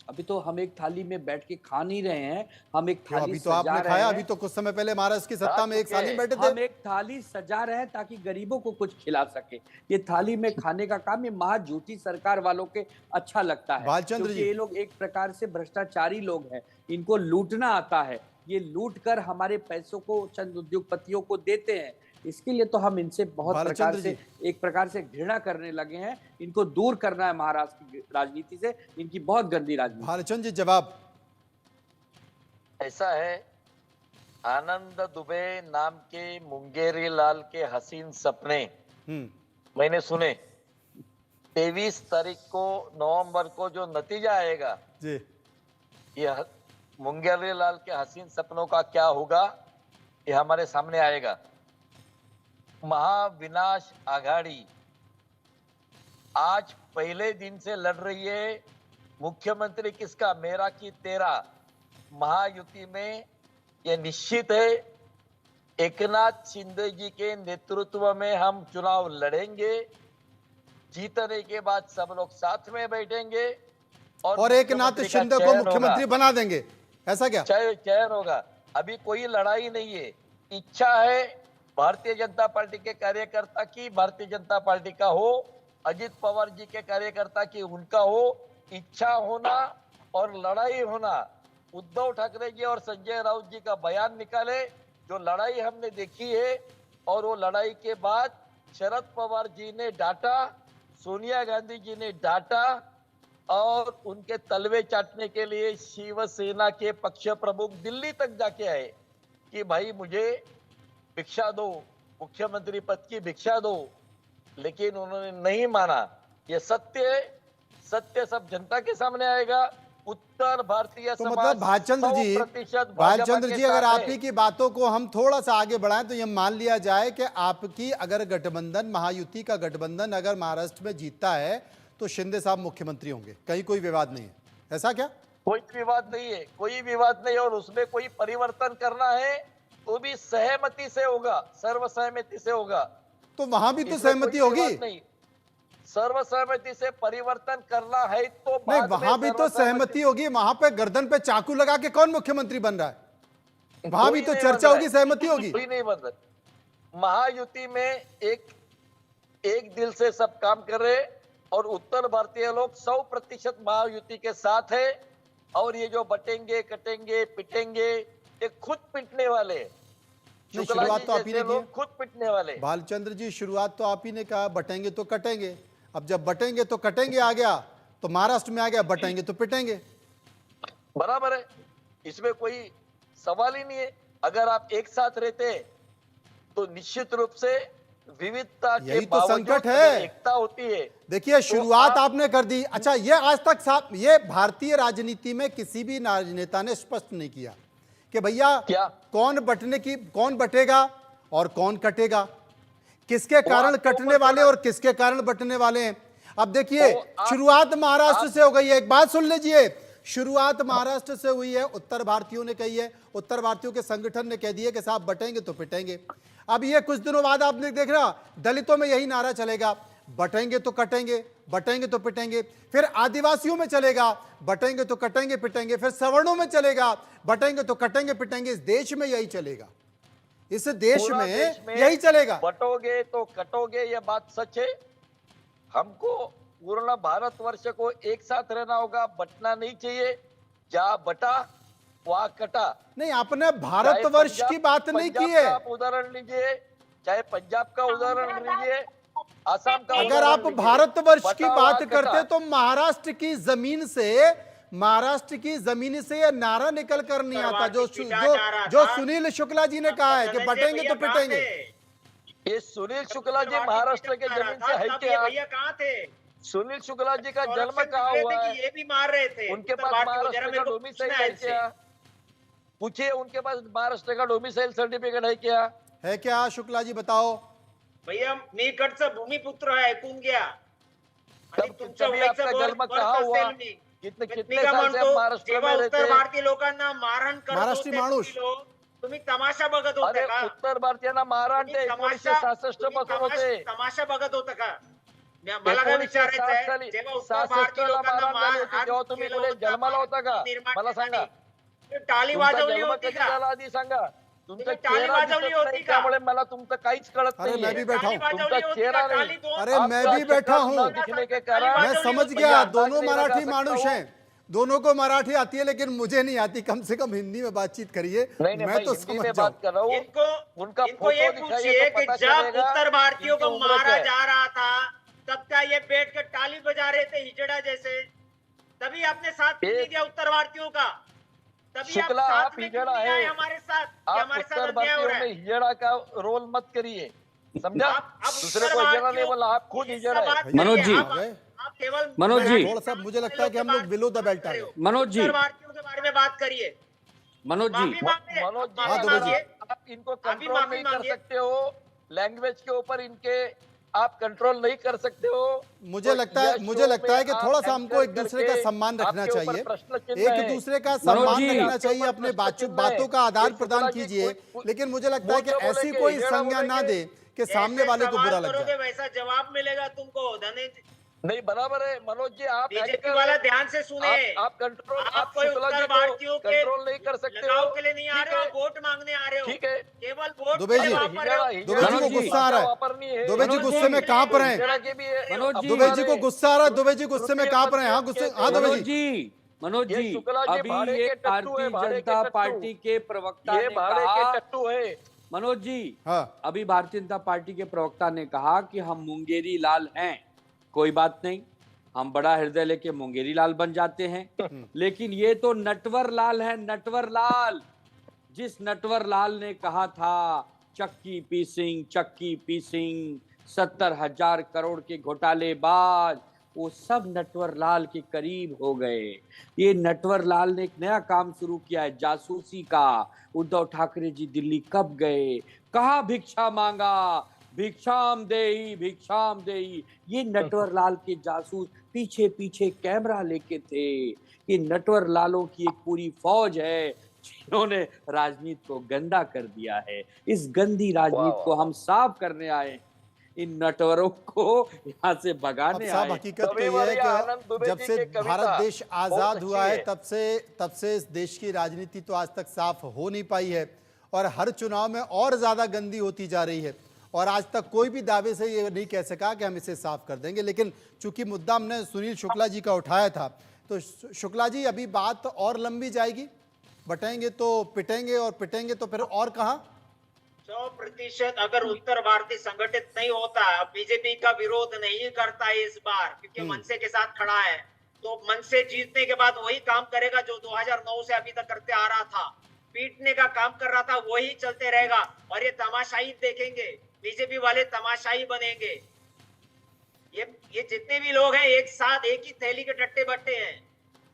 अभी तो हम एक थाली में बैठ के खा नहीं रहे हैं, हम एक थाली अभी तो आपने खाया, अभी तो कुछ समय पहले महाराष्ट्र की सत्ता में एक थाली में बैठे थे। हम एक थाली सजा रहे हैं ताकि गरीबों को कुछ खिला सके। ये थाली में खाने का काम ये महा झूठी सरकार वालों के अच्छा लगता है, बालचंद्र जी, ये लोग एक प्रकार से भ्रष्टाचारी लोग हैं, इनको लूटना आता है, ये लूट कर हमारे पैसों को चंद उद्योगपतियों को देते हैं। इसके लिए तो हम इनसे बहुत प्रकार से एक प्रकार से घृणा करने लगे हैं, इनको दूर करना है महाराष्ट्र की राजनीति से, इनकी बहुत गंदी राजनीति। भालचंद्र जी जवाब। ऐसा है, आनंद दुबे नाम के मुंगेरी लाल के हसीन सपने मैंने सुने। 23 तारीख को नवंबर को जो नतीजा आएगा जी, ये मुंगेरी लाल के हसीन सपनों का क्या होगा ये हमारे सामने आएगा। महाविनाश आघाड़ी आज पहले दिन से लड़ रही है। मुख्यमंत्री किसका, मेरा कि तेरा। महायुति में यह निश्चित है, एकनाथ शिंदे जी के नेतृत्व में हम चुनाव लड़ेंगे, जीतने के बाद सब लोग साथ में बैठेंगे और एकनाथ शिंदे को मुख्यमंत्री बना देंगे, ऐसा क्या? चयन होगा। अभी कोई लड़ाई नहीं है, इच्छा है भारतीय जनता पार्टी के कार्यकर्ता की भारतीय जनता पार्टी का हो, अजित पवार जी के कार्यकर्ता की उनका हो, इच्छा होना और लड़ाई होना। उद्धव ठाकरे जी और संजय राउत जी का बयान निकाले, जो लड़ाई हमने देखी है, और वो लड़ाई के बाद शरद पवार जी ने डांटा, सोनिया गांधी जी ने डांटा और उनके तलवे चाटने के लिए शिवसेना के पक्ष प्रमुख दिल्ली तक जाके आए कि भाई मुझे भिक्षा दो, मुख्यमंत्री पद की भिक्षा दो, लेकिन उन्होंने नहीं माना। ये सत्य है, सत्य सब जनता के सामने आएगा। उत्तर भारतीय तो मतलब भालचंद्र जी अगर आप ही की बातों को हम थोड़ा सा आगे बढ़ाएं तो ये मान लिया जाए कि आपकी अगर गठबंधन, महायुति का गठबंधन अगर महाराष्ट्र में जीतता है तो शिंदे साहब मुख्यमंत्री होंगे, कहीं कोई विवाद नहीं है, ऐसा क्या? कोई विवाद नहीं है, कोई विवाद नहीं। और उसमें कोई परिवर्तन करना है तो भी सहमति से होगा, सर्वसहमति से होगा। तो वहां भी तो सहमति होगी, सर्वसहमति से परिवर्तन करना है तो नहीं, वहां भी तो सहमति होगी। वहां पे गर्दन पे चाकू लगा के कौन मुख्यमंत्री बन रहा है? वहां भी तो चर्चा होगी, सहमति होगी। कोई नहीं बन रहा। महायुति में एक दिल से सब काम कर रहे और उत्तर भारतीय लोग 100% महायुति के साथ है। और ये जो बटेंगे, कटेंगे, पिटेंगे, ये खुद पिटने वाले। शुरुआत तो आप ही ने की, खुद पिटने वाले। भालचंद्र जी शुरुआत तो आप ही ने कहा बटेंगे तो कटेंगे। अब जब बटेंगे तो कटेंगे आ गया तो महाराष्ट्र में आ गया, बटेंगे तो पिटेंगे। बराबर है, इसमें कोई सवाल ही नहीं है। अगर आप एक साथ रहते तो निश्चित रूप से विविधता के यही तो संकट है, एकता होती है। देखिए शुरुआत आपने कर दी। अच्छा, ये आज तक साहब ये भारतीय राजनीति में किसी भी नेता ने स्पष्ट नहीं किया कि भैया क्या? कौन बटेगा और कौन कटेगा, किसके कारण कटने वाले और किसके कारण बटने वाले हैं। अब देखिए, शुरुआत महाराष्ट्र से हो गई है। एक बात सुन लीजिए, शुरुआत महाराष्ट्र से हुई है, उत्तर भारतीयों ने कही है, उत्तर भारतीयों के संगठन ने कह दिया कि साहब बटेंगे तो पिटेंगे। अब ये कुछ दिनों बाद आपने देख रहा, दलितों में यही नारा चलेगा, बटेंगे तो कटेंगे, बटेंगे तो पिटेंगे। फिर आदिवासियों में चलेगा, बटेंगे तो कटेंगे पिटेंगे। फिर सवर्णों में चलेगा, बटेंगे तो कटेंगे पिटेंगे। इस देश में यही चलेगा, इस देश में यही चलेगा। बटोगे तो कटोगे, ये बात सच है। हमको पूर्ण भारतवर्ष को एक साथ रहना होगा, बटना नहीं चाहिए। जहाँ बटा वहां कटा। नहीं, आपने भारतवर्ष की बात नहीं की है। आप उदाहरण लीजिए, चाहे पंजाब का उदाहरण लीजिए, आसाम का। अगर आप भारतवर्ष की बात करते तो महाराष्ट्र की जमीन से यह नारा निकल कर नहीं आता जो सुनील शुक्ला जी ने कहा है कि बटेंगे तो पिटेंगे। ये सुनील शुक्ला जी महाराष्ट्र के जमीन से है क्या? भैया कहाँ थे? सुनील शुक्ला जी का जन्म कहाँ हुआ है? ये भी मार रहे थे। उनके पास महाराष्ट्र का डोमिसाइल है क्या? पूछिए, उनके पास महाराष्ट्र का डोमिसाइल सर्टिफिकेट है क्या? है क्या? शुक्ला जी बताओ। भैया मी इकडचा भूमिपुत्र आहे, ऐकून घ्या। तभी आपका जन्म कहाँ हुआ? कितने साल से आप महाराष्ट्र में रहते उत्तर भारतीय लोकांना मारहाण करत महाराष्ट्री माणूस तुम्ही तमाशा बघत होते का? उत्तर भारतीयांना मारहाण ते 1966 पासून होते. तमाशा बघत होता का? मला काय विचारायचं आहे, जेव्हा उत्तर भारतीय लोकांना मारहाण तेव्हा तुम्ही कुठे जन्माला होता का? मला सांगा. टाळी वाजवली होती का? आधी सांगा. तुमचा टाळी वाजवली होती का? त्यामुळे मला तुमचं काहीच कळत अरे मैं भी बैठा हूँ, तुमचा चेहरा नहीं. अरे मैं भी बैठा हूँ, दिखने के कारण मैं समझ गया। दोनों मराठी मानुष हैं, दोनों को मराठी आती है, लेकिन मुझे नहीं आती। कम से कम हिंदी में बातचीत करिए, मैं तो समझ जाऊं। बात कर रहा हूँ. इनको ये पूछिए कि जब उत्तर भारतीयों को मारा जा रहा था तब क्या ये बैठ कर ताली बजा रहे थे हिजड़ा जैसे? तभी आपने साथ नहीं दिया उत्तर भारतीयों का। तभी शुक्ला, आप हिजड़ा है, हमारे साथ, आप उत्तर भारतीयों में हिजड़ा का रोल मत करिए, समझा? दूसरे को हिजड़ा नहीं बोला, आप खुद हिजड़ा है। मनोज जी, आप केवल मनोज जी, थोड़ा सा मुझे लगता है कि हम लोग बिलो द बेल्ट आ गए। मनोज जी, उत्तर भारतीयों के बारे में बात करिए। मनोज जी, आप इनको कंट्रोल नहीं कर सकते हो, लैंग्वेज के ऊपर इनके आप कंट्रोल नहीं कर सकते हो। मुझे लगता है कि थोड़ा सा हमको एक दूसरे का सम्मान रखना चाहिए, एक दूसरे का सम्मान रखना चाहिए, अपने बातों का आदान प्रदान कीजिए। लेकिन मुझे लगता है कि ऐसी कोई संज्ञा ना दे कि सामने वाले को बुरा लग जाए। वैसा जवाब मिलेगा तुमको। नहीं, बराबर है मनोज जी, आप बीजेपी वाला ध्यान से सुने। आप कंट्रोल, आप कोई शुक्ला उत्तर जी भारतीयों को कंट्रोल नहीं कर सकते हो। के लिए नहीं आ रहे हो, वोट मांगने आ रहे हो। ठीक है, केवल वोट दुबे जी को गुस्सा आ रहा है। दुबे जी गुस्से में कांप रहे हैं। दुबे जी को गुस्सा आ रहा है, दुबे जी गुस्से में कांप रहे हैं। हाँ गुस्से, हाँ दुबे जी। मनोज जी, अभी ये भारतीय जनता पार्टी के प्रवक्ता ने कहा, मनोज जी, अभी भारतीय जनता पार्टी के प्रवक्ता ने कहा कि हम मुंगेरी लाल हैं, कोई बात नहीं, हम बड़ा हृदय लेके मुंगेरी लाल बन जाते हैं। लेकिन ये तो नटवर लाल है, नटवर लाल। जिस नटवर लाल ने कहा था चक्की पीसिंग 70,000 करोड़ के घोटालेबाज, वो सब नटवर लाल के करीब हो गए। ये नटवर लाल ने एक नया काम शुरू किया है, जासूसी का। उद्धव ठाकरे जी दिल्ली कब गए, कहाँ भिक्षा मांगा, भिक्षाम देही। ये नटवर लाल के जासूस पीछे कैमरा लेके थे। ये नटवर लालों की एक पूरी फौज है जिन्होंने राजनीति को गंदा कर दिया है। इस गंदी राजनीति को हम साफ करने आए, इन नटवरों को यहाँ से भगाने आए। हकीकत तो ये है कि जब से भारत देश आजाद हुआ है तब से इस देश की राजनीति तो आज तक साफ हो नहीं पाई है, और हर चुनाव में और ज्यादा गंदी होती जा रही है। और आज तक कोई भी दावे से ये नहीं कह सका कि हम इसे साफ कर देंगे। लेकिन चूंकि मुद्दा हमने सुनील शुक्ला जी का उठाया था, तो शुक्ला जी अभी बात और लंबी जाएगी। बटेंगे तो पिटेंगे, और पिटेंगे तो फिर और कहां? 100% अगर उत्तर भारतीय संगठित नहीं होता, बीजेपी का विरोध नहीं करता है इस बार, क्योंकि मनसे के साथ खड़ा है, तो मनसे जीतने के बाद वही काम करेगा जो 2009 से अभी तक करते आ रहा था। पीटने का काम कर रहा था, वही चलते रहेगा। और ये तमाशाई देखेंगे, बीजेपी वाले तमाशाई बनेंगे। ये जितने भी लोग हैं एक साथ एक ही थैली के टट्टे बट्टे हैं।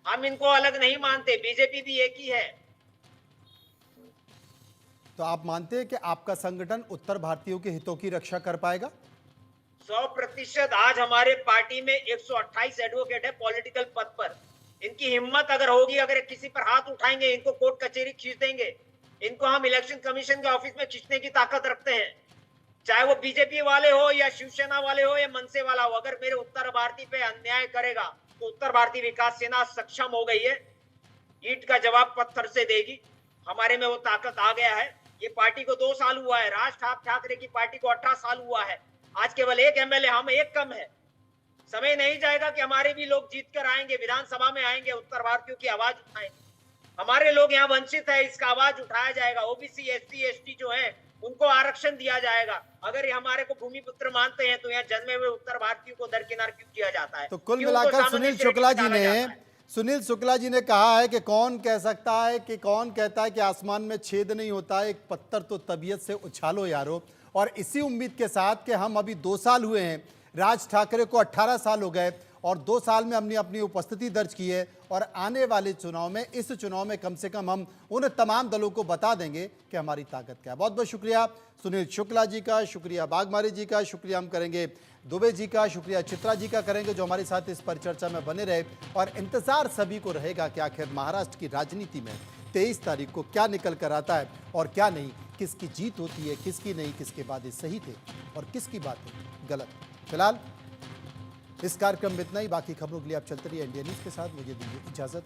हम इनको अलग नहीं मानते, बीजेपी भी एक ही है। तो आप मानते हैं कि आपका संगठन उत्तर भारतीयों के हितों की रक्षा कर पाएगा? 100% आज हमारे पार्टी में 128 एडवोकेट है पॉलिटिकल पद पर। इनकी हिम्मत अगर होगी, अगर किसी पर हाथ उठाएंगे, इनको कोर्ट कचहरी खींच देंगे। इनको हम इलेक्शन कमीशन के ऑफिस में खींचने की ताकत रखते हैं, चाहे वो बीजेपी वाले हो या शिवसेना वाले हो या मनसे वाला हो। अगर मेरे उत्तर भारतीय पे अन्याय करेगा तो उत्तर भारतीय विकास सेना सक्षम हो गई है, ईंट का जवाब पत्थर से देगी। हमारे में वो ताकत आ गया है। ये पार्टी को 2 साल हुआ है, राज ठाकरे की पार्टी को 18 साल हुआ है। आज केवल 1 एमएलए, हम 1 कम है। समय नहीं जाएगा कि हमारे भी लोग जीत कर आएंगे, विधानसभा में आएंगे, उत्तर भारतीयों की आवाज उठाएंगे। हमारे लोग यहाँ वंचित है, इसका आवाज उठाया जाएगा। ओबीसी, एससी, एसटी जो है उनको आरक्षण दिया जाएगा। अगर ये हमारे को भूमिपुत्र मानते हैं तो यहाँ जन्मे हुए उत्तर भारतीयों को दरकिनार क्यों किया जाता है? तो कुल मिलाकर सुनील शुक्ला जी ने कहा है कि कौन कह सकता है कि कौन कहता है कि आसमान में छेद नहीं होता, एक पत्थर तो तबीयत से उछालो यारो। और इसी उम्मीद के साथ कि हम अभी 2 साल हुए हैं, राज ठाकरे को 18 साल हो गए और 2 साल में हमने अपनी उपस्थिति दर्ज की है और आने वाले चुनाव में, इस चुनाव में कम से कम हम उन तमाम दलों को बता देंगे कि हमारी ताकत क्या है। बहुत बहुत शुक्रिया सुनील शुक्ला जी का, शुक्रिया बागमारी जी का, शुक्रिया हम करेंगे दुबे जी का, शुक्रिया चित्रा जी का करेंगे जो हमारे साथ इस परिचर्चा में बने रहे। और इंतजार सभी को रहेगा कि आखिर महाराष्ट्र की राजनीति में 23 तारीख को क्या निकल कर आता है और क्या नहीं, किसकी जीत होती है, किसकी नहीं, किसके वादे सही थे और किसकी बातें गलत। फिलहाल इस कार्यक्रम में इतना ही। बाकी खबरों के लिए आप चलते रहिए इंडिया न्यूज़ के साथ। मुझे दीजिए इजाजत।